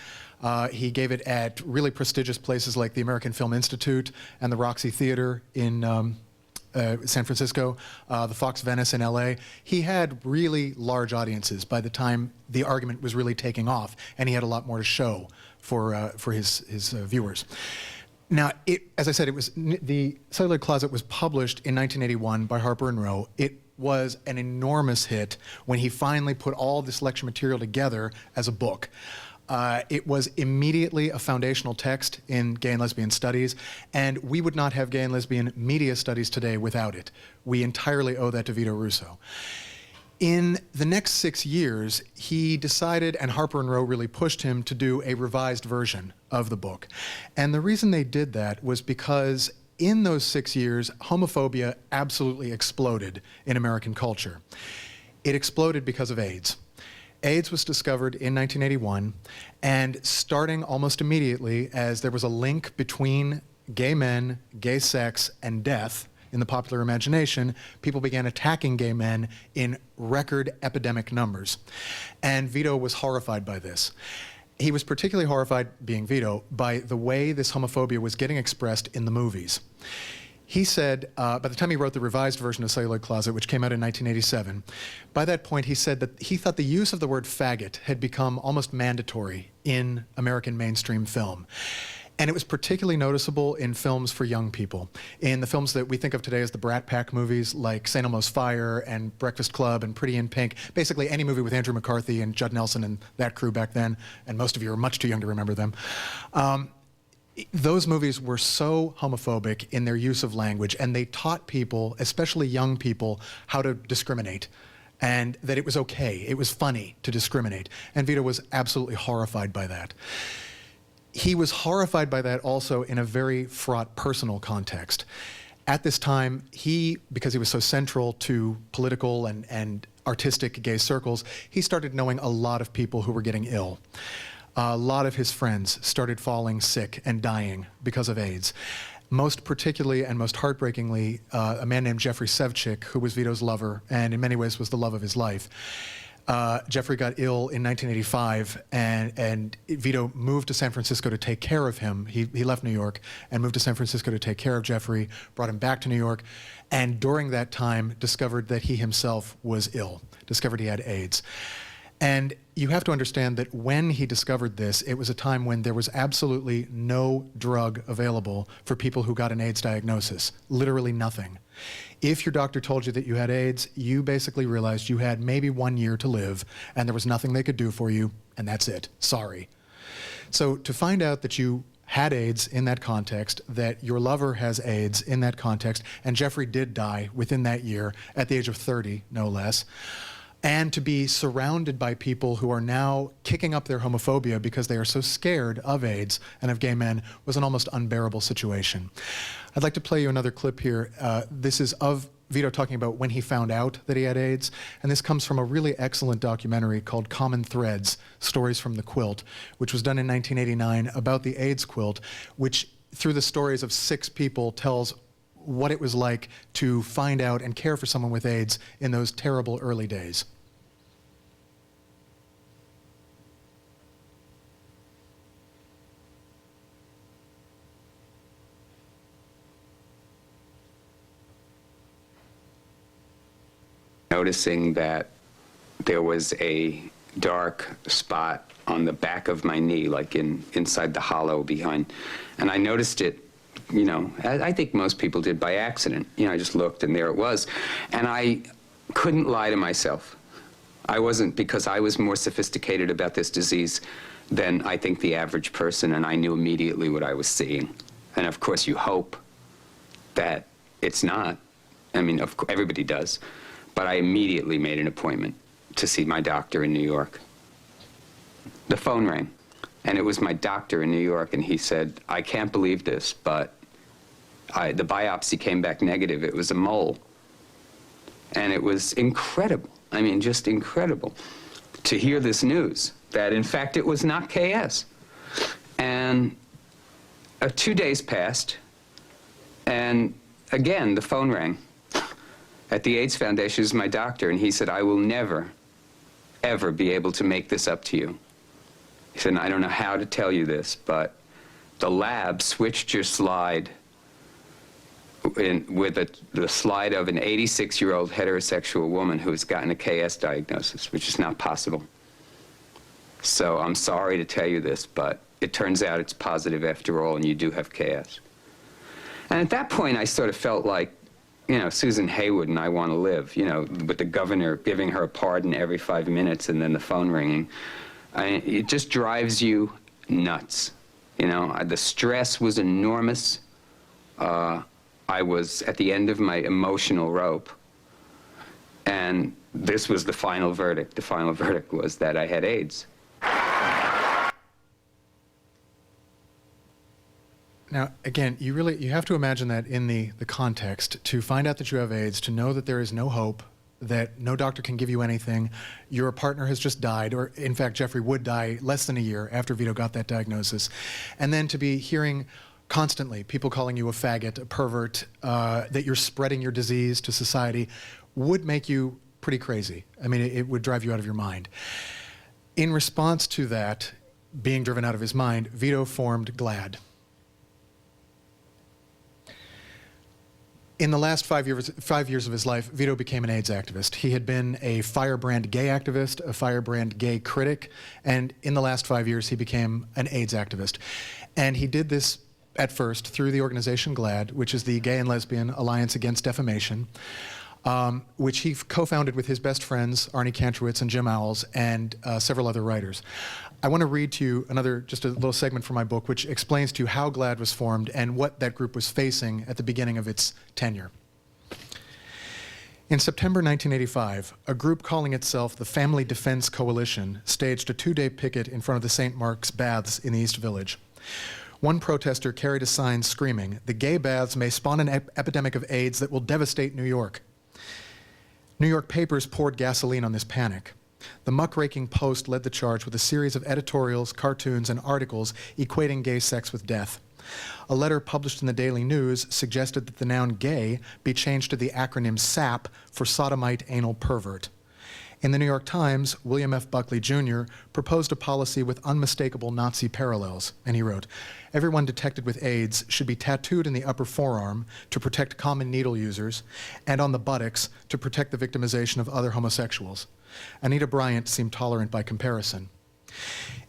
He gave it at really prestigious places like the American Film Institute and the Roxy Theater in San Francisco, the Fox Venice in LA. He had really large audiences by the time the argument was really taking off, and he had a lot more to show for his viewers. Now, as I said, the Celluloid Closet was published in 1981 by Harper & Row. It was an enormous hit when he finally put all this lecture material together as a book. It was immediately a foundational text in gay and lesbian studies, and we would not have gay and lesbian media studies today without it. We entirely owe that to Vito Russo. In the next 6 years, he decided, and Harper & Row really pushed him to do a revised version of the book. And the reason they did that was because in those 6 years, homophobia absolutely exploded in American culture. It exploded because of AIDS. AIDS was discovered in 1981, and starting almost immediately, as there was a link between gay men, gay sex, and death in the popular imagination, people began attacking gay men in record epidemic numbers. And Vito was horrified by this. He was particularly horrified, being Vito, by the way this homophobia was getting expressed in the movies. He said, by the time he wrote the revised version of Celluloid Closet, which came out in 1987, by that point he said that he thought the use of the word faggot had become almost mandatory in American mainstream film. And it was particularly noticeable in films for young people. In the films that we think of today as the Brat Pack movies, like St. Elmo's Fire and Breakfast Club and Pretty in Pink, basically any movie with Andrew McCarthy and Judd Nelson and that crew back then, and most of you are much too young to remember them. Those movies were so homophobic in their use of language, and they taught people, especially young people, how to discriminate, and that it was okay, it was funny to discriminate. And Vito was absolutely horrified by that. He was horrified by that also in a very fraught personal context. At this time, because he was so central to political and artistic gay circles, he started knowing a lot of people who were getting ill. A lot of his friends started falling sick and dying because of AIDS. Most particularly and most heartbreakingly, a man named Jeffrey Sevchik, who was Vito's lover and in many ways was the love of his life. Jeffrey got ill in 1985, and Vito moved to San Francisco to take care of him. He left New York and moved to San Francisco to take care of Jeffrey, brought him back to New York, and during that time discovered that he himself was ill, discovered he had AIDS. And you have to understand that when he discovered this, it was a time when there was absolutely no drug available for people who got an AIDS diagnosis, literally nothing. If your doctor told you that you had AIDS, you basically realized you had maybe 1 year to live, and there was nothing they could do for you, and that's it. Sorry. So to find out that you had AIDS in that context, that your lover has AIDS in that context, and Jeffrey did die within that year, at the age of 30, no less, and to be surrounded by people who are now kicking up their homophobia because they are so scared of AIDS and of gay men was an almost unbearable situation. I'd like to play you another clip here. This is of Vito talking about when he found out that he had AIDS, and this comes from a really excellent documentary called Common Threads, Stories from the Quilt, which was done in 1989 about the AIDS quilt, which through the stories of 6 people tells what it was like to find out and care for someone with AIDS in those terrible early days. Noticing that there was a dark spot on the back of my knee, like inside the hollow behind, and I noticed it, you know, I think most people did by accident. You know, I just looked and there it was. And I couldn't lie to myself. I wasn't, because I was more sophisticated about this disease than I think the average person, and I knew immediately what I was seeing. And of course you hope that it's not. I mean, everybody does. But I immediately made an appointment to see my doctor in New York. The phone rang. And it was my doctor in New York, and he said, I can't believe this, but the biopsy came back negative. It was a mole. And it was incredible. I mean, just incredible to hear this news, that in fact it was not KS. And 2 days passed, and again, the phone rang. At the AIDS Foundation is my doctor, and he said, I will never, ever be able to make this up to you. He said, I don't know how to tell you this, but the lab switched your slide with the slide of an 86-year-old heterosexual woman who has gotten a KS diagnosis, which is not possible. So I'm sorry to tell you this, but it turns out it's positive after all, and you do have KS. And at that point, I sort of felt like, you know, Susan Haywood and I Want to Live, you know, with the governor giving her a pardon every 5 minutes and then the phone ringing. It just drives you nuts. You know, the stress was enormous. I was at the end of my emotional rope. And this was the final verdict. The final verdict was that I had AIDS. Now, again, you have to imagine that in the context, to find out that you have AIDS, to know that there is no hope, that no doctor can give you anything, your partner has just died, or in fact, Jeffrey would die less than a year after Vito got that diagnosis, and then to be hearing constantly people calling you a faggot, a pervert, that you're spreading your disease to society, would make you pretty crazy. I mean, it would drive you out of your mind. In response to that, being driven out of his mind, Vito formed GLAAD. In the last 5 years of his life, Vito became an AIDS activist. He had been a firebrand gay activist, a firebrand gay critic, and in the last 5 years, he became an AIDS activist. And he did this at first through the organization GLAAD, which is the Gay and Lesbian Alliance Against Defamation, which he co-founded with his best friends, Arnie Kantrowitz and Jim Owls, and several other writers. I want to read to you just a little segment from my book, which explains to you how GLAAD was formed and what that group was facing at the beginning of its tenure. In September 1985, a group calling itself the Family Defense Coalition staged a 2-day picket in front of the St. Mark's Baths in the East Village. One protester carried a sign screaming, "The gay baths may spawn an epidemic of AIDS that will devastate New York." New York papers poured gasoline on this panic. The muckraking Post led the charge with a series of editorials, cartoons, and articles equating gay sex with death. A letter published in the Daily News suggested that the noun gay be changed to the acronym SAP for sodomite anal pervert. In the New York Times, William F. Buckley Jr. proposed a policy with unmistakable Nazi parallels, and he wrote, "Everyone detected with AIDS should be tattooed in the upper forearm to protect common needle users, and on the buttocks to protect the victimization of other homosexuals." Anita Bryant seemed tolerant by comparison.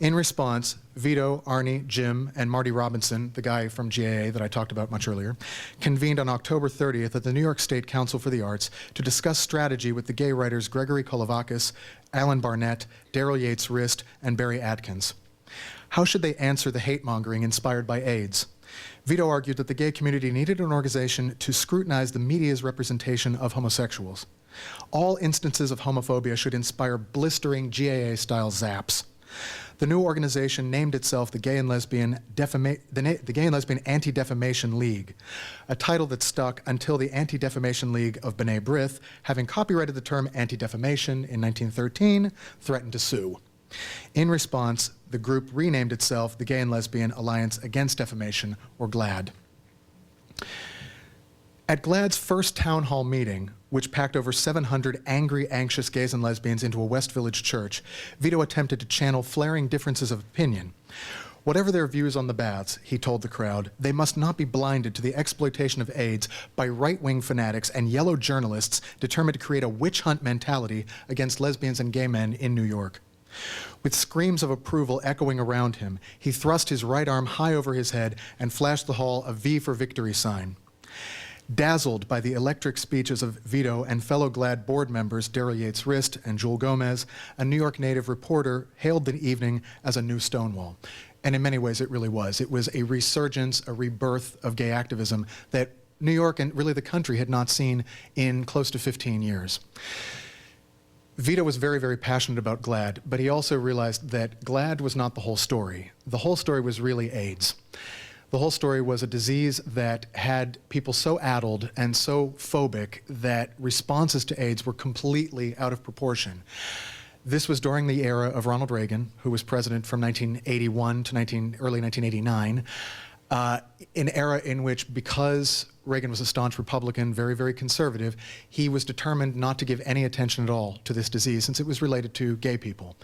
In response, Vito, Arnie, Jim, and Marty Robinson, the guy from GAA that I talked about much earlier, convened on October 30th at the New York State Council for the Arts to discuss strategy with the gay writers Gregory Kolovakis, Alan Barnett, Daryl Yates Rist, and Barry Atkins. How should they answer the hate-mongering inspired by AIDS? Vito argued that the gay community needed an organization to scrutinize the media's representation of homosexuals. All instances of homophobia should inspire blistering GAA-style zaps. The new organization named itself the Gay and Lesbian Anti-Defamation League, a title that stuck until the Anti-Defamation League of B'nai B'rith, having copyrighted the term anti-defamation in 1913, threatened to sue. In response, the group renamed itself the Gay and Lesbian Alliance Against Defamation, or GLAAD. At GLAAD's first town hall meeting, which packed over 700 angry, anxious gays and lesbians into a West Village church, Vito attempted to channel flaring differences of opinion. Whatever their views on the baths, he told the crowd, they must not be blinded to the exploitation of AIDS by right-wing fanatics and yellow journalists determined to create a witch hunt mentality against lesbians and gay men in New York. With screams of approval echoing around him, he thrust his right arm high over his head and flashed the hall a V for Victory sign. Dazzled by the electric speeches of Vito and fellow GLAAD board members Daryl Yates Rist and Jewel Gomez, a New York native reporter hailed the evening as a new Stonewall. And in many ways it really was. It was a resurgence, a rebirth of gay activism that New York and really the country had not seen in close to 15 years. Vito was very, very passionate about GLAAD, but he also realized that GLAAD was not the whole story. The whole story was really AIDS. The whole story was a disease that had people so addled and so phobic that responses to AIDS were completely out of proportion. This was during the era of Ronald Reagan, who was president from 1981 to early 1989, an era in which, because Reagan was a staunch Republican, very, very conservative, he was determined not to give any attention at all to this disease since it was related to gay people.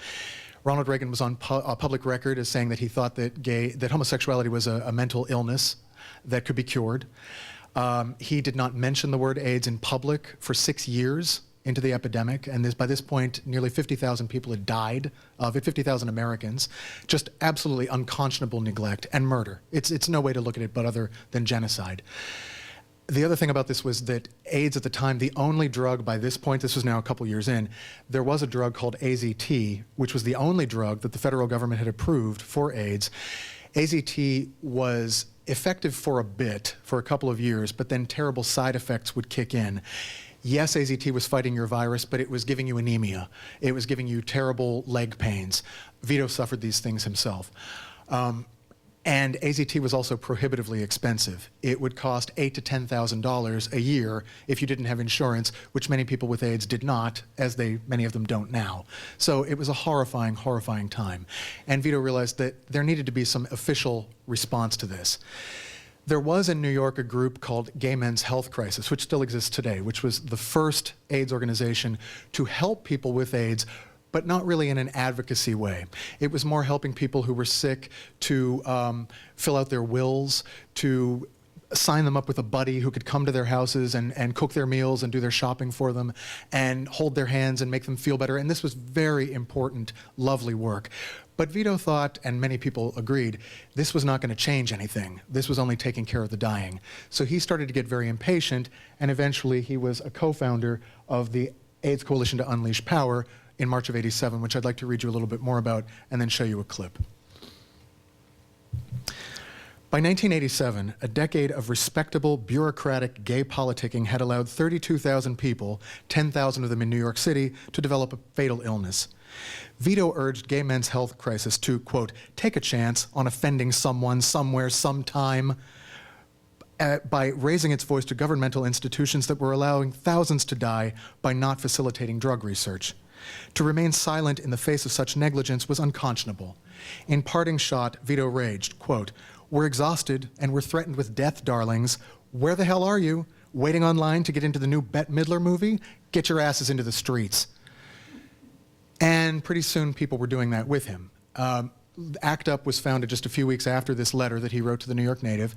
Ronald Reagan was on public record as saying that he thought that homosexuality was a mental illness that could be cured. He did not mention the word AIDS in public for 6 years into the epidemic, and by this point, nearly 50,000 people had died of it, 50,000 Americans. Just absolutely unconscionable neglect and murder. It's no way to look at it but other than genocide. The other thing about this was that AIDS at the time, the only drug by this point, this was now a couple years in, there was a drug called AZT, which was the only drug that the federal government had approved for AIDS. AZT was effective for a bit, for a couple of years, but then terrible side effects would kick in. Yes, AZT was fighting your virus, but it was giving you anemia. It was giving you terrible leg pains. Vito suffered these things himself. And AZT was also prohibitively expensive. It would cost $8,000 to $10,000 a year if you didn't have insurance, which many people with AIDS did not, as many of them don't now. So it was a horrifying, horrifying time. And Vito realized that there needed to be some official response to this. There was in New York a group called Gay Men's Health Crisis, which still exists today, which was the first AIDS organization to help people with AIDS, but not really in an advocacy way. It was more helping people who were sick to fill out their wills, to sign them up with a buddy who could come to their houses and cook their meals and do their shopping for them and hold their hands and make them feel better. And this was very important, lovely work. But Vito thought, and many people agreed, this was not going to change anything. This was only taking care of the dying. So he started to get very impatient, and eventually he was a co-founder of the AIDS Coalition to Unleash Power in March of '87, which I'd like to read you a little bit more about and then show you a clip. By 1987, a decade of respectable, bureaucratic gay politicking had allowed 32,000 people, 10,000 of them in New York City, to develop a fatal illness. Vito urged Gay Men's Health Crisis to, quote, take a chance on offending someone, somewhere, sometime, by raising its voice to governmental institutions that were allowing thousands to die by not facilitating drug research. To remain silent in the face of such negligence was unconscionable. In parting shot, Vito raged, quote, we're exhausted and we're threatened with death, darlings. Where the hell are you? Waiting online to get into the new Bette Midler movie? Get your asses into the streets. And pretty soon people were doing that with him. ACT UP was founded just a few weeks after this letter that he wrote to the New York Native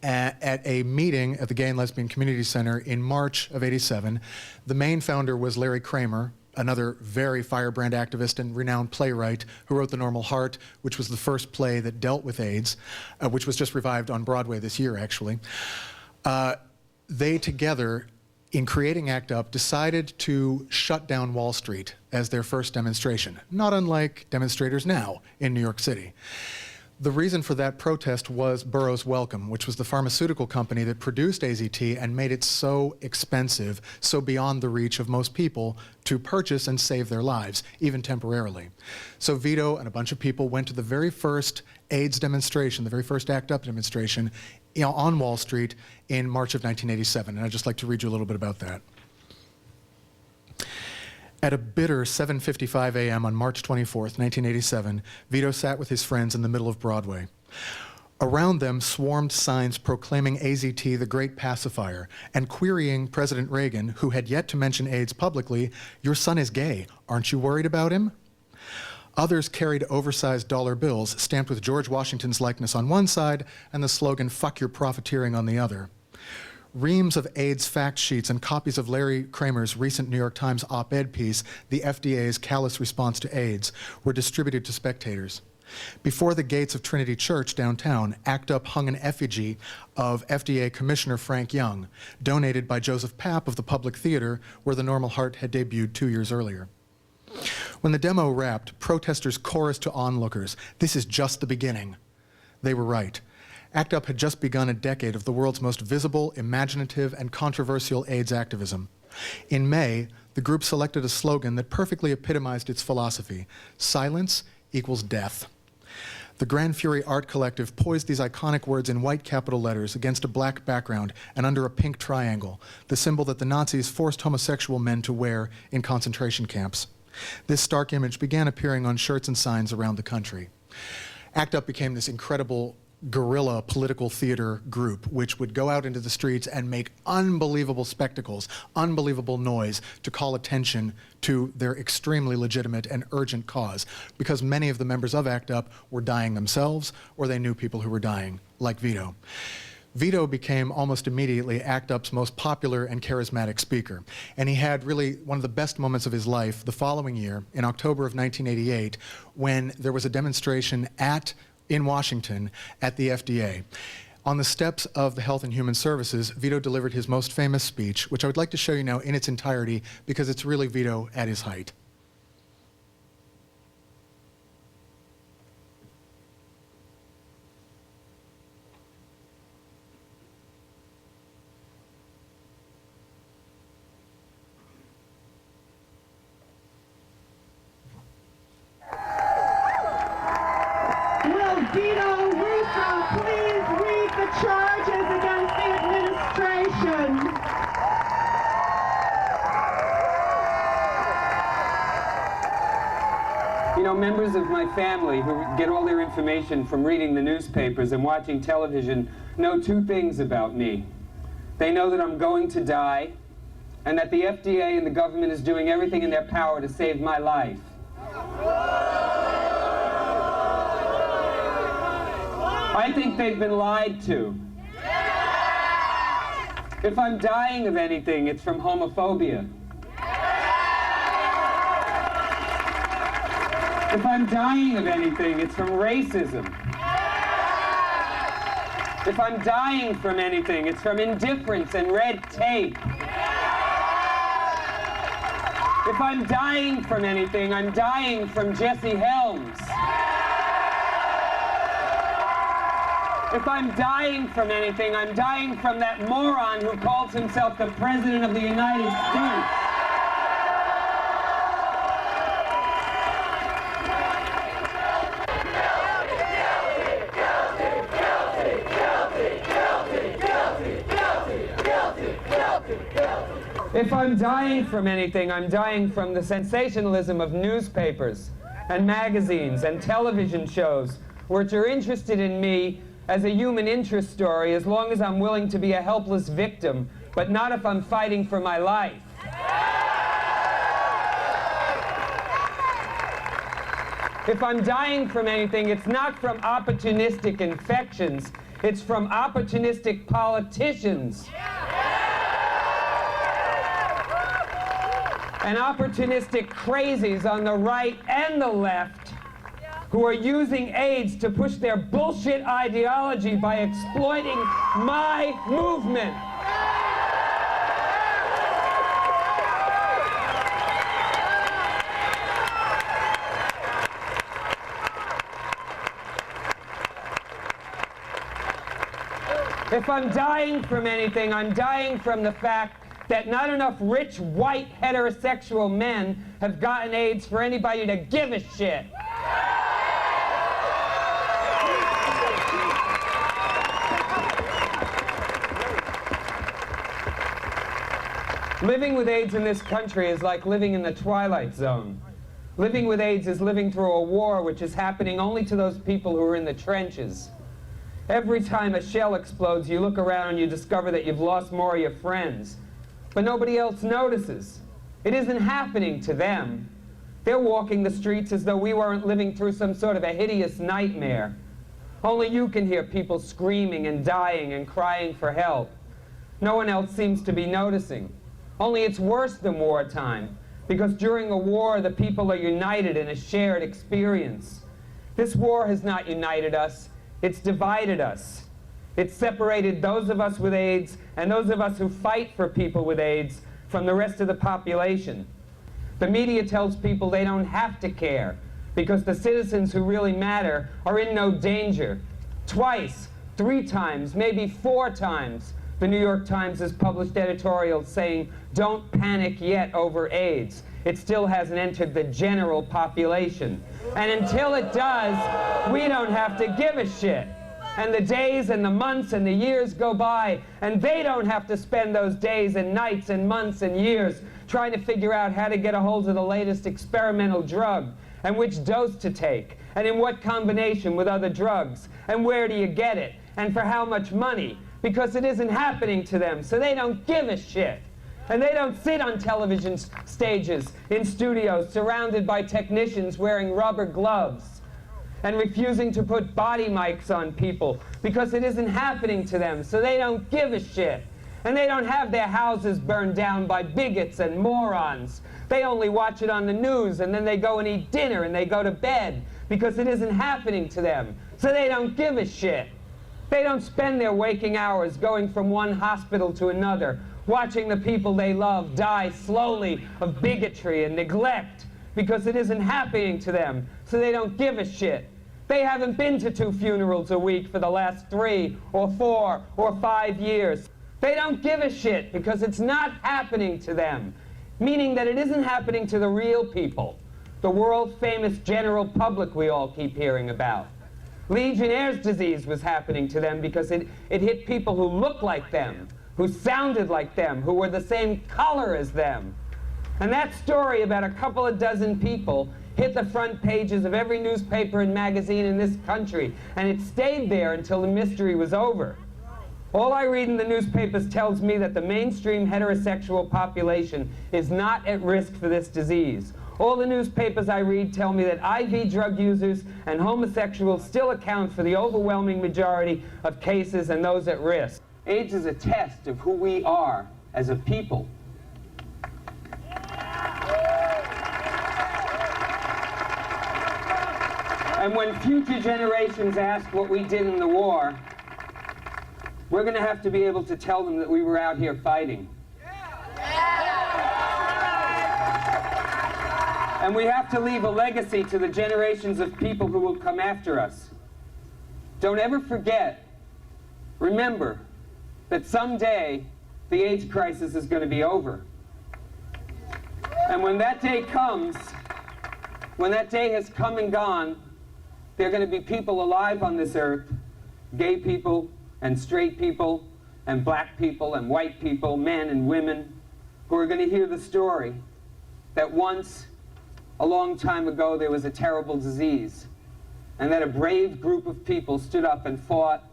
at a meeting at the Gay and Lesbian Community Center in March of '87. The main founder was Larry Kramer, another very firebrand activist and renowned playwright who wrote The Normal Heart, which was the first play that dealt with AIDS, which was just revived on Broadway this year, actually. They together, in creating ACT UP, decided to shut down Wall Street as their first demonstration, not unlike demonstrators now in New York City. The reason for that protest was Burroughs Wellcome, which was the pharmaceutical company that produced AZT and made it so expensive, so beyond the reach of most people to purchase and save their lives, even temporarily. So Vito and a bunch of people went to the very first AIDS demonstration, the very first ACT UP demonstration on Wall Street in March of 1987, and I'd just like to read you a little bit about that. At a bitter 7:55 a.m. on March 24th, 1987, Vito sat with his friends in the middle of Broadway. Around them swarmed signs proclaiming AZT the great pacifier and querying President Reagan, who had yet to mention AIDS publicly, "Your son is gay. Aren't you worried about him?" Others carried oversized dollar bills stamped with George Washington's likeness on one side and the slogan, "Fuck your profiteering," on the other. Reams of AIDS fact sheets and copies of Larry Kramer's recent New York Times op-ed piece, "The FDA's Callous Response to AIDS," were distributed to spectators. Before the gates of Trinity Church downtown, ACT UP hung an effigy of FDA Commissioner Frank Young, donated by Joseph Papp of the Public Theater, where The Normal Heart had debuted 2 years earlier. When the demo wrapped, protesters chorused to onlookers, "This is just the beginning." They were right. ACT UP had just begun a decade of the world's most visible, imaginative, and controversial AIDS activism. In May, the group selected a slogan that perfectly epitomized its philosophy: silence equals death. The Grand Fury Art Collective poised these iconic words in white capital letters against a black background and under a pink triangle, the symbol that the Nazis forced homosexual men to wear in concentration camps. This stark image began appearing on shirts and signs around the country. ACT UP became this incredible guerrilla political theater group, which would go out into the streets and make unbelievable spectacles, unbelievable noise to call attention to their extremely legitimate and urgent cause, because many of the members of ACT UP were dying themselves, or they knew people who were dying, like Vito. Vito became almost immediately ACT UP's most popular and charismatic speaker, and he had really one of the best moments of his life the following year, in October of 1988, when there was a demonstration in Washington at the FDA. On the steps of the Health and Human Services, Vito delivered his most famous speech, which I would like to show you now in its entirety because it's really Vito at his height. Vito Russo, please read the charges against the administration. You know, members of my family who get all their information from reading the newspapers and watching television know two things about me. They know that I'm going to die, and that the FDA and the government is doing everything in their power to save my life. I think they've been lied to. If I'm dying of anything, it's from homophobia. If I'm dying of anything, it's from racism. If I'm dying from anything, it's from indifference and red tape. If I'm dying from anything, I'm dying from Jesse Helms. If I'm dying from anything, I'm dying from that moron who calls himself the President of the United States. If I'm dying from anything, I'm dying from the sensationalism of newspapers and magazines and television shows, which are interested in me as a human interest story as long as I'm willing to be a helpless victim, but not if I'm fighting for my life. If I'm dying from anything, it's not from opportunistic infections. It's from opportunistic politicians. And opportunistic crazies on the right and the left who are using AIDS to push their bullshit ideology by exploiting my movement. If I'm dying from anything, I'm dying from the fact that not enough rich, white, heterosexual men have gotten AIDS for anybody to give a shit. Living with AIDS in this country is like living in the Twilight Zone. Living with AIDS is living through a war which is happening only to those people who are in the trenches. Every time a shell explodes, you look around and you discover that you've lost more of your friends. But nobody else notices. It isn't happening to them. They're walking the streets as though we weren't living through some sort of a hideous nightmare. Only you can hear people screaming and dying and crying for help. No one else seems to be noticing. Only it's worse than wartime, because during a war, the people are united in a shared experience. This war has not united us. It's divided us. It's separated those of us with AIDS and those of us who fight for people with AIDS from the rest of the population. The media tells people they don't have to care because the citizens who really matter are in no danger. Twice, 3 times, maybe 4 times, the New York Times has published editorials saying, "Don't panic yet over AIDS. It still hasn't entered the general population. And until it does, we don't have to give a shit." And the days and the months and the years go by, and they don't have to spend those days and nights and months and years trying to figure out how to get a hold of the latest experimental drug, and which dose to take, and in what combination with other drugs, and where do you get it, and for how much money, because it isn't happening to them, so they don't give a shit. And they don't sit on television stages in studios surrounded by technicians wearing rubber gloves and refusing to put body mics on people because it isn't happening to them, so they don't give a shit. And they don't have their houses burned down by bigots and morons. They only watch it on the news, and then they go and eat dinner and they go to bed because it isn't happening to them, so they don't give a shit. They don't spend their waking hours going from one hospital to another, watching the people they love die slowly of bigotry and neglect because it isn't happening to them, so they don't give a shit. They haven't been to 2 funerals a week for the last 3 or 4 or 5 years. They don't give a shit because it's not happening to them, meaning that it isn't happening to the real people, the world-famous general public we all keep hearing about. Legionnaire's disease was happening to them because it hit people who looked like them, who sounded like them, who were the same color as them. And that story about a couple of dozen people hit the front pages of every newspaper and magazine in this country, and it stayed there until the mystery was over. All I read in the newspapers tells me that the mainstream heterosexual population is not at risk for this disease. All the newspapers I read tell me that IV drug users and homosexuals still account for the overwhelming majority of cases and those at risk. AIDS is a test of who we are as a people. And when future generations ask what we did in the war, we're going to have to be able to tell them that we were out here fighting. And we have to leave a legacy to the generations of people who will come after us. Don't ever forget, remember, that someday the AIDS crisis is going to be over. And when that day comes, when that day has come and gone, there are going to be people alive on this earth, gay people and straight people and black people and white people, men and women, who are going to hear the story that once, a long time ago, there was a terrible disease, and that a brave group of people stood up and fought,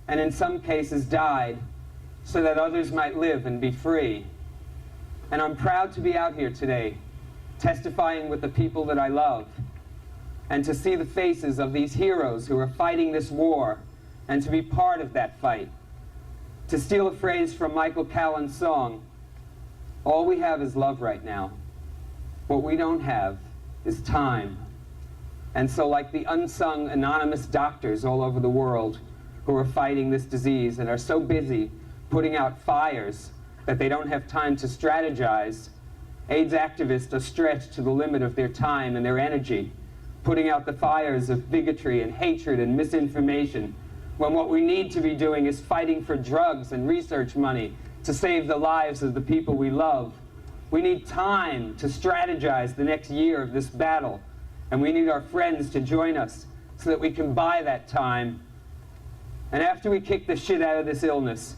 and in some cases died, so that others might live and be free. And I'm proud to be out here today, testifying with the people that I love. and to see the faces of these heroes who are fighting this war, and to be part of that fight. To steal a phrase from Michael Callan's song, all we have is love right now. What we don't have is time. And so, like the unsung anonymous doctors all over the world who are fighting this disease and are so busy putting out fires that they don't have time to strategize, AIDS activists are stretched to the limit of their time and their energy, putting out the fires of bigotry and hatred and misinformation, when what we need to be doing is fighting for drugs and research money to save the lives of the people we love. We need time to strategize the next year of this battle, and we need our friends to join us so that we can buy that time. And after we kick the shit out of this illness,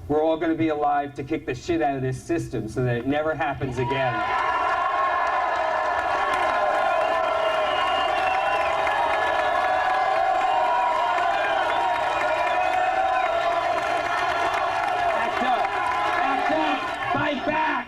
we're all going to be alive to kick the shit out of this system so that it never happens again. Fight back!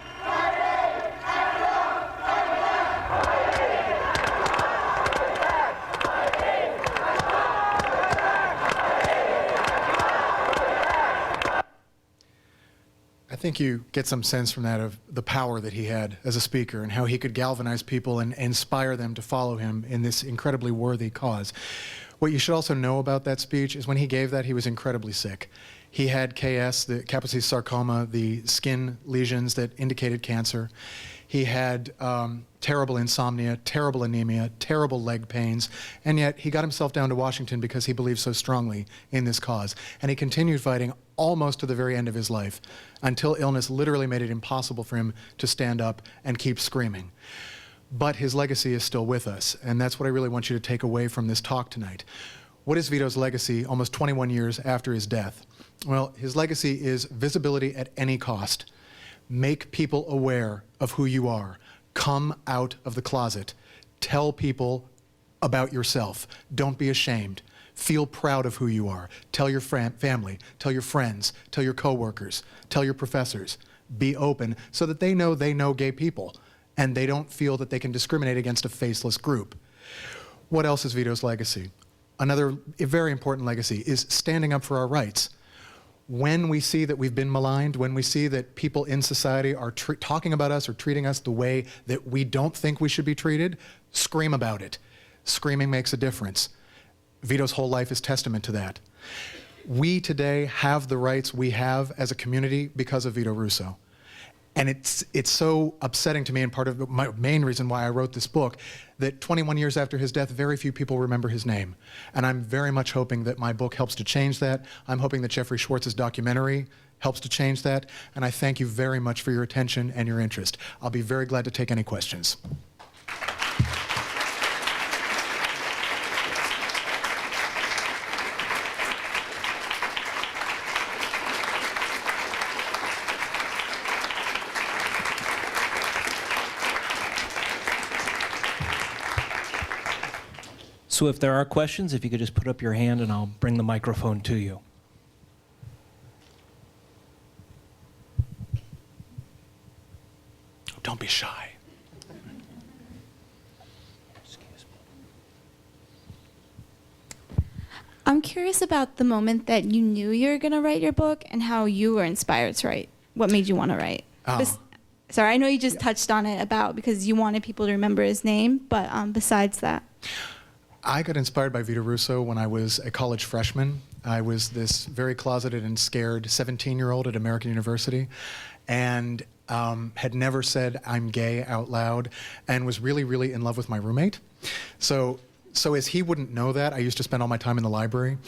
I think you get some sense from that of the power that he had as a speaker and how he could galvanize people and inspire them to follow him in this incredibly worthy cause. What you should also know about that speech is when he gave that, he was incredibly sick. He had KS, the Kaposi's sarcoma, the skin lesions that indicated cancer. He had terrible insomnia, terrible anemia, terrible leg pains, and yet he got himself down to Washington because he believed so strongly in this cause. And he continued fighting almost to the very end of his life until illness literally made it impossible for him to stand up and keep screaming. But his legacy is still with us, and that's what I really want you to take away from this talk tonight. What is Vito's legacy almost 21 years after his death? Well, his legacy is visibility at any cost. Make people aware of who you are. Come out of the closet. Tell people about yourself. Don't be ashamed. Feel proud of who you are. Tell your family, tell your friends, tell your coworkers, tell your professors. Be open so that they know gay people, and they don't feel that they can discriminate against a faceless group. What else is Vito's legacy? Another very important legacy is standing up for our rights. When we see that we've been maligned, when we see that people in society are talking about us or treating us the way that we don't think we should be treated, scream about it. Screaming makes a difference. Vito's whole life is testament to that. We today have the rights we have as a community because of Vito Russo. And it's so upsetting to me, and part of my main reason why I wrote this book, that 21 years after his death, very few people remember his name. And I'm very much hoping that my book helps to change that. I'm hoping that Jeffrey Schwartz's documentary helps to change that. And I thank you very much for your attention and your interest. I'll be very glad to take any questions. So if there are questions, if you could just put up your hand and I'll bring the microphone to you. Don't be shy. I'm curious about the moment that you knew you were going to write your book and how you were inspired to write. What made you want to write? Sorry, I know you just touched on it about because you wanted people to remember his name, but besides that. I got inspired by Vito Russo when I was a college freshman. I was this very closeted and scared 17-year-old at American University, and had never said I'm gay out loud, and was really, really in love with my roommate. So as he wouldn't know that, I used to spend all my time in the library.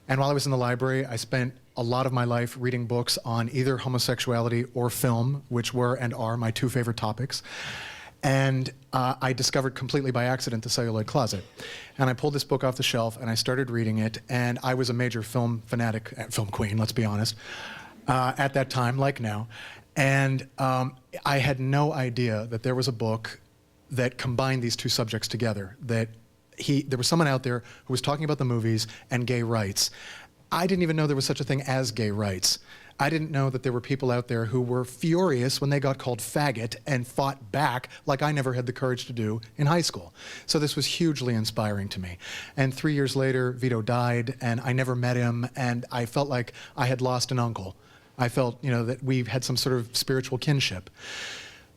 And while I was in the library, I spent a lot of my life reading books on either homosexuality or film, which were and are my two favorite topics. And I discovered completely by accident the Celluloid Closet. And I pulled this book off the shelf and I started reading it, and I was a major film fanatic, film queen, let's be honest, at that time, like now. And I had no idea that there was a book that combined these two subjects together, that there was someone out there who was talking about the movies and gay rights. I didn't even know there was such a thing as gay rights. I didn't know that there were people out there who were furious when they got called faggot and fought back like I never had the courage to do in high school. So this was hugely inspiring to me. And 3 years later, Vito died, and I never met him, and I felt like I had lost an uncle. I felt, that we had some sort of spiritual kinship.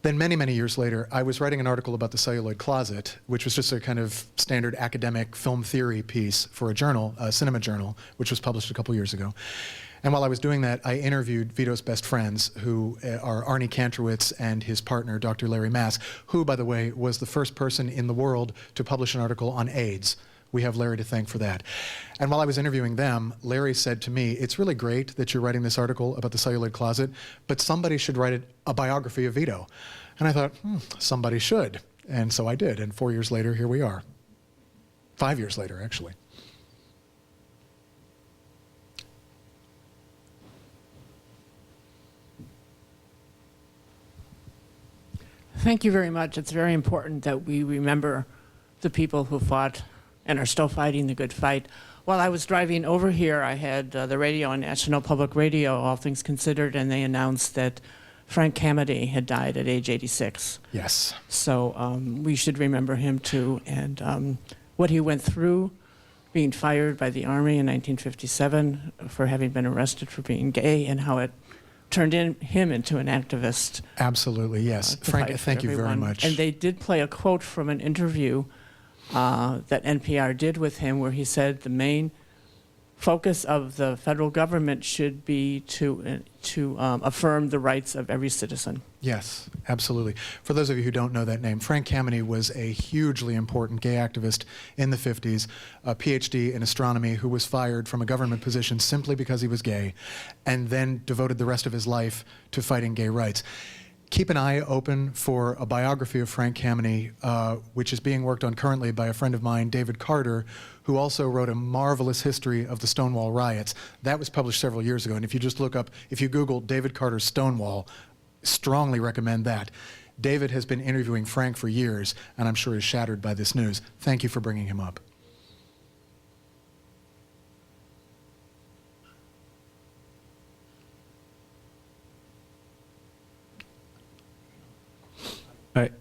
Then many, many years later, I was writing an article about the Celluloid Closet, which was just a kind of standard academic film theory piece for a journal, a cinema journal, which was published a couple years ago. And while I was doing that, I interviewed Vito's best friends, who are Arnie Kantrowitz and his partner, Dr. Larry Mask, who, by the way, was the first person in the world to publish an article on AIDS. We have Larry to thank for that. And while I was interviewing them, Larry said to me, "It's really great that you're writing this article about the Celluloid Closet, but somebody should write a biography of Vito." And I thought, somebody should. And so I did. And 4 years later, here we are. 5 years later, actually. Thank you very much. It's very important that we remember the people who fought and are still fighting the good fight. While I was driving over here, I had the radio on National Public Radio, All Things Considered, and they announced that Frank Camedy had died at age 86. Yes. So we should remember him too, and what he went through, being fired by the Army in 1957 for having been arrested for being gay, and how it turned him into an activist. Absolutely, yes. Frank, thank you very much. And they did play a quote from an interview that NPR did with him, where he said the main focus of the federal government should be to affirm the rights of every citizen. Yes, absolutely. For those of you who don't know that name, Frank Camedy was a hugely important gay activist in the 50s, a PhD in astronomy who was fired from a government position simply because he was gay, and then devoted the rest of his life to fighting gay rights. Keep an eye open for a biography of Frank Camedy, which is being worked on currently by a friend of mine, David Carter, who also wrote a marvelous history of the Stonewall riots. That was published several years ago, and if you just look up, if you Google David Carter Stonewall, strongly recommend that. David has been interviewing Frank for years, and I'm sure is shattered by this news. Thank you for bringing him up.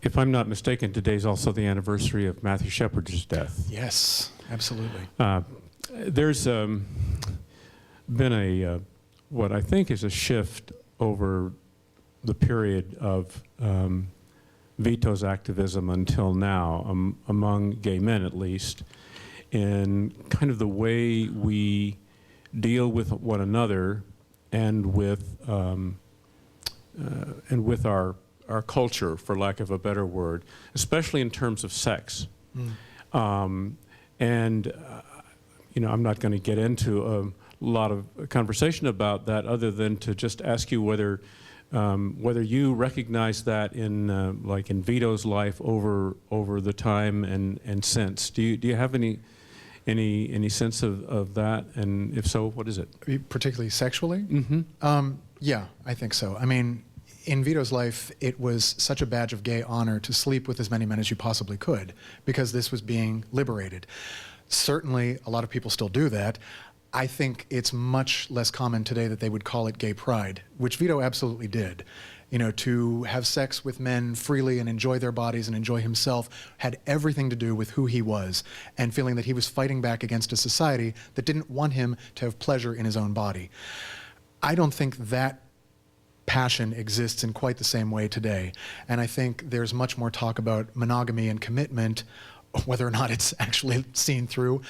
If I'm not mistaken, today's also the anniversary of Matthew Shepard's death. Yes, absolutely. There's been a, what I think is a shift over the period of Vito's activism until now, among gay men at least, in kind of the way we deal with one another and with our culture, for lack of a better word, especially in terms of sex. I'm not going to get into a lot of conversation about that, other than to just ask you whether you recognize that in like in Vito's life over the time and since. Do you have any sense of that? And if so, what is it? Particularly sexually? Mm-hmm. Yeah, I think so. I mean, in Vito's life, it was such a badge of gay honor to sleep with as many men as you possibly could, because this was being liberated. Certainly, a lot of people still do that. I think it's much less common today that they would call it gay pride, which Vito absolutely did. You know, to have sex with men freely and enjoy their bodies and enjoy himself had everything to do with who he was, and feeling that he was fighting back against a society that didn't want him to have pleasure in his own body. I don't think that passion exists in quite the same way today. And I think there's much more talk about monogamy and commitment, whether or not it's actually seen through,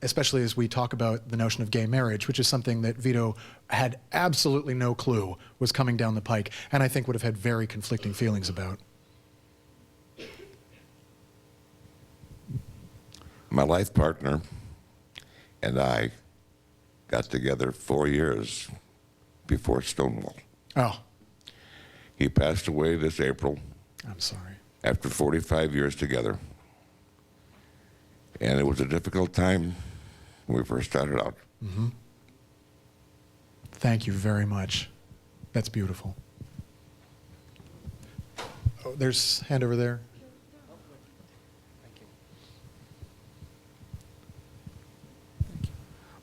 especially as we talk about the notion of gay marriage, which is something that Vito had absolutely no clue was coming down the pike, and I think would have had very conflicting feelings about. My life partner and I got together 4 years before Stonewall. Oh. He passed away this April. I'm sorry. After 45 years together. And it was a difficult time when we first started out. Mm-hmm. Thank you very much. That's beautiful. Oh, there's a hand over there.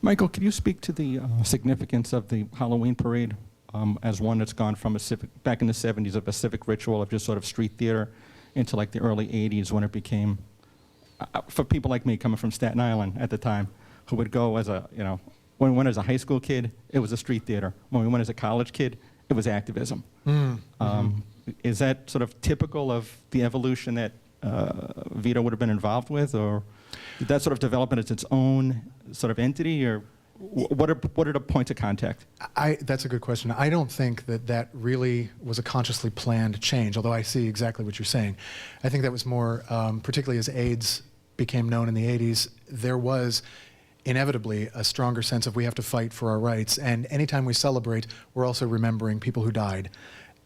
Michael, can you speak to the significance of the Halloween parade as one that's gone from back in the 70s of a civic ritual of just sort of street theater into like the early 80s when it became, for people like me coming from Staten Island at the time, who would go as a, when we went as a high school kid, it was a street theater. When we went as a college kid, it was activism. Is that sort of typical of the evolution that Vito would have been involved with, or did that sort of develop as its own sort of entity, or what are the points of contact? That's a good question. I don't think that really was a consciously planned change, although I see exactly what you're saying. I think that was more, particularly as AIDS became known in the 80s, there was inevitably a stronger sense of we have to fight for our rights, and anytime we celebrate, we're also remembering people who died,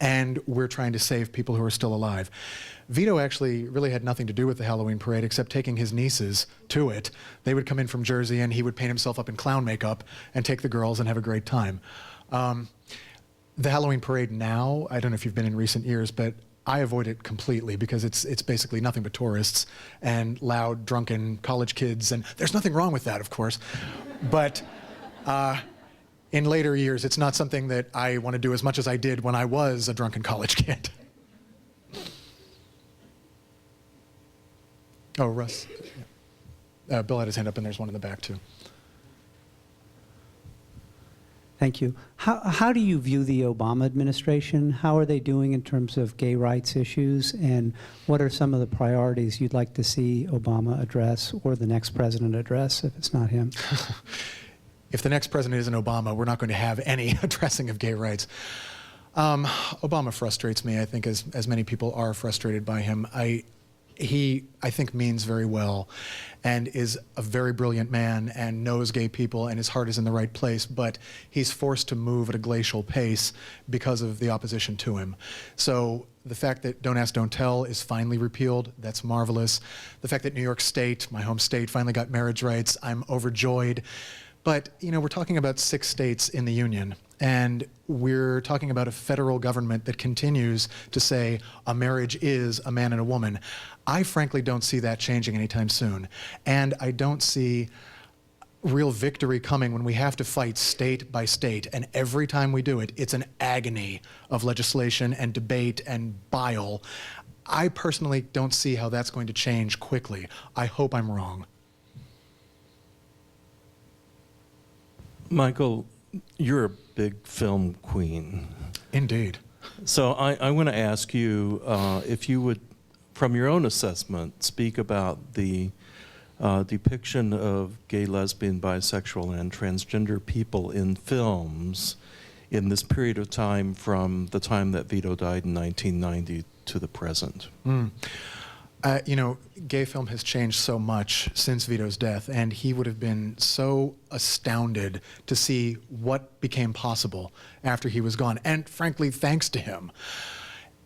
and we're trying to save people who are still alive. Vito actually really had nothing to do with the Halloween parade except taking his nieces to it. They would come in from Jersey and he would paint himself up in clown makeup and take the girls and have a great time. The Halloween parade now, I don't know if you've been in recent years, but I avoid it completely because it's basically nothing but tourists and loud, drunken college kids, and there's nothing wrong with that, of course. But in later years, it's not something that I want to do as much as I did when I was a drunken college kid. Oh, Russ. Yeah. Bill had his hand up, and there's one in the back, too. Thank you. How do you view the Obama administration? How are they doing in terms of gay rights issues? And what are some of the priorities you'd like to see Obama address or the next president address if it's not him? If the next president isn't Obama, we're not going to have any addressing of gay rights. Obama frustrates me, I think, as many people are frustrated by him. He, I think, means very well and is a very brilliant man and knows gay people and his heart is in the right place, but he's forced to move at a glacial pace because of the opposition to him. So the fact that Don't Ask, Don't Tell is finally repealed, that's marvelous. The fact that New York State, my home state, finally got marriage rights, I'm overjoyed. But, we're talking about 6 states in the Union, and we're talking about a federal government that continues to say a marriage is a man and a woman. I frankly don't see that changing anytime soon, and I don't see real victory coming when we have to fight state by state, and every time we do it, it's an agony of legislation and debate and bile. I personally don't see how that's going to change quickly. I hope I'm wrong. Michael, you're a big film queen. Indeed. So I want to ask you if you would, from your own assessment, speak about the depiction of gay, lesbian, bisexual, and transgender people in films in this period of time from the time that Vito died in 1990 to the present. Gay film has changed so much since Vito's death, and he would have been so astounded to see what became possible after he was gone, and frankly, thanks to him.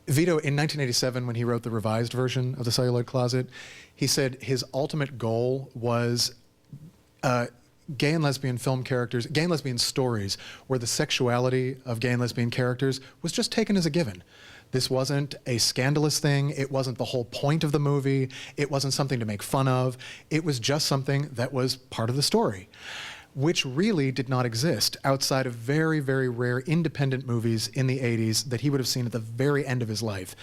Vito, in 1987, when he wrote the revised version of the Celluloid Closet, he said his ultimate goal was gay and lesbian film characters, gay and lesbian stories, where the sexuality of gay and lesbian characters was just taken as a given. This wasn't a scandalous thing. It wasn't the whole point of the movie. It wasn't something to make fun of. It was just something that was part of the story, which really did not exist outside of very, very rare independent movies in the 80s that he would have seen at the very end of his life.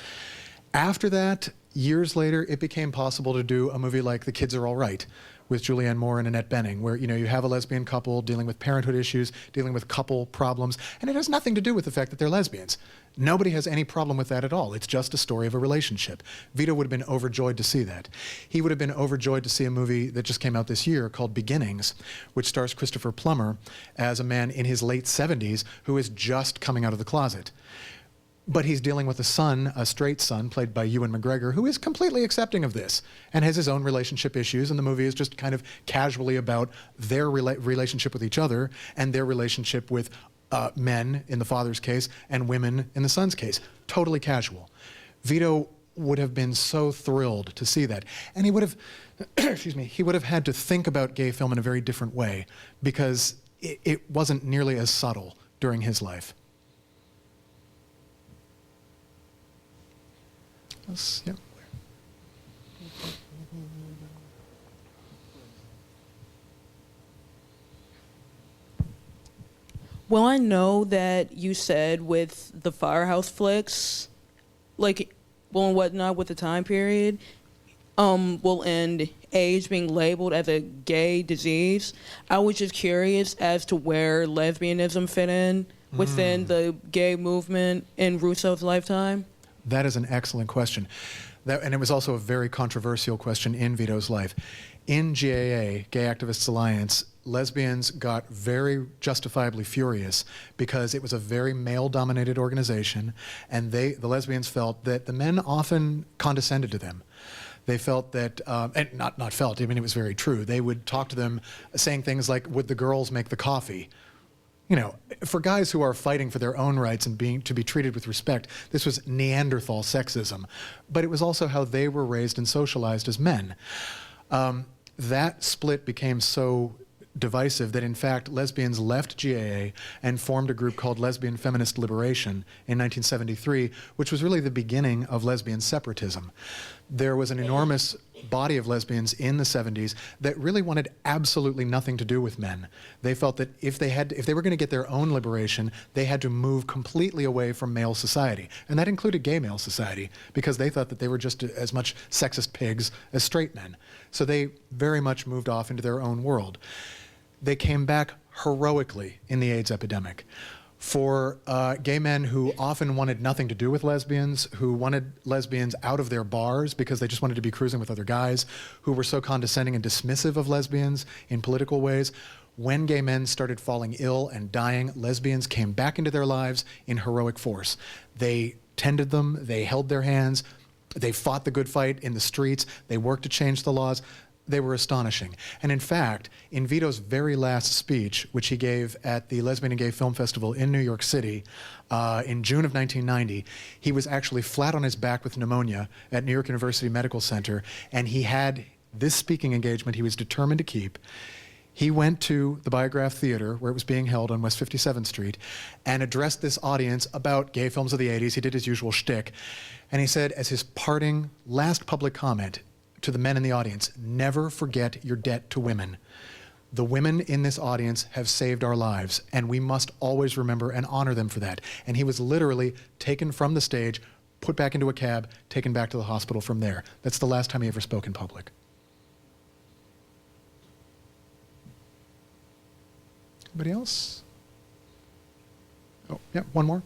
After that, years later, it became possible to do a movie like The Kids Are All Right with Julianne Moore and Annette Bening, where you have a lesbian couple dealing with parenthood issues, dealing with couple problems, and it has nothing to do with the fact that they're lesbians. Nobody has any problem with that at all. It's just a story of a relationship. Vito would have been overjoyed to see that. He would have been overjoyed to see a movie that just came out this year called Beginnings, which stars Christopher Plummer as a man in his late 70s who is just coming out of the closet. But he's dealing with a son, a straight son, played by Ewan McGregor, who is completely accepting of this and has his own relationship issues, and the movie is just kind of casually about their relationship with each other and their relationship with men, in the father's case, and women, in the son's case. Totally casual. Vito would have been so thrilled to see that. And he would have, he would have had to think about gay film in a very different way because it wasn't nearly as subtle during his life. Yeah. Well, I know that you said with the Firehouse Flicks, like, well, and whatnot with the time period, will end AIDS being labeled as a gay disease. I was just curious as to where lesbianism fit in within the gay movement in Russo's lifetime. That is an excellent question. And it was also a very controversial question in Vito's life. In GAA, Gay Activists Alliance, lesbians got very justifiably furious because it was a very male-dominated organization, and the lesbians felt that the men often condescended to them. They felt that, and not felt, I mean, it was very true. They would talk to them saying things like, would the girls make the coffee? You know, for guys who are fighting for their own rights and to be treated with respect, this was Neanderthal sexism. But it was also how they were raised and socialized as men. That split became so divisive that, in fact, lesbians left GAA and formed a group called Lesbian Feminist Liberation in 1973, which was really the beginning of lesbian separatism. There was an enormous body of lesbians in the 70s that really wanted absolutely nothing to do with men. They felt that if they were going to get their own liberation, they had to move completely away from male society. And that included gay male society, because they thought that they were just as much sexist pigs as straight men. So they very much moved off into their own world. They came back heroically in the AIDS epidemic. For gay men who often wanted nothing to do with lesbians, who wanted lesbians out of their bars because they just wanted to be cruising with other guys, who were so condescending and dismissive of lesbians in political ways, when gay men started falling ill and dying, lesbians came back into their lives in heroic force. They tended them, they held their hands, they fought the good fight in the streets, they worked to change the laws. They were astonishing. And in fact, in Vito's very last speech, which he gave at the Lesbian and Gay Film Festival in New York City in June of 1990, he was actually flat on his back with pneumonia at New York University Medical Center, and he had this speaking engagement he was determined to keep. He went to the Biograph Theater, where it was being held on West 57th Street, and addressed this audience about gay films of the 80s. He did his usual shtick. And he said, as his parting last public comment to the men in the audience, never forget your debt to women. The women in this audience have saved our lives, and we must always remember and honor them for that. And he was literally taken from the stage, put back into a cab, taken back to the hospital from there. That's the last time he ever spoke in public. Anybody else? Oh, yeah, one more?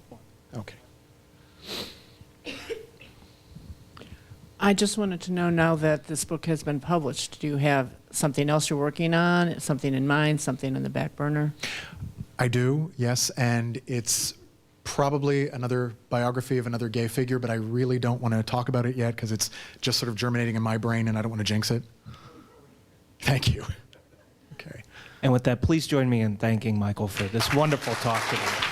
Okay. I just wanted to know, now that this book has been published, do you have something else you're working on, something in mind, something in the back burner? I do, yes, and it's probably another biography of another gay figure, but I really don't want to talk about it yet because it's just sort of germinating in my brain and I don't want to jinx it. Thank you. Okay. And with that, please join me in thanking Michael for this wonderful talk today.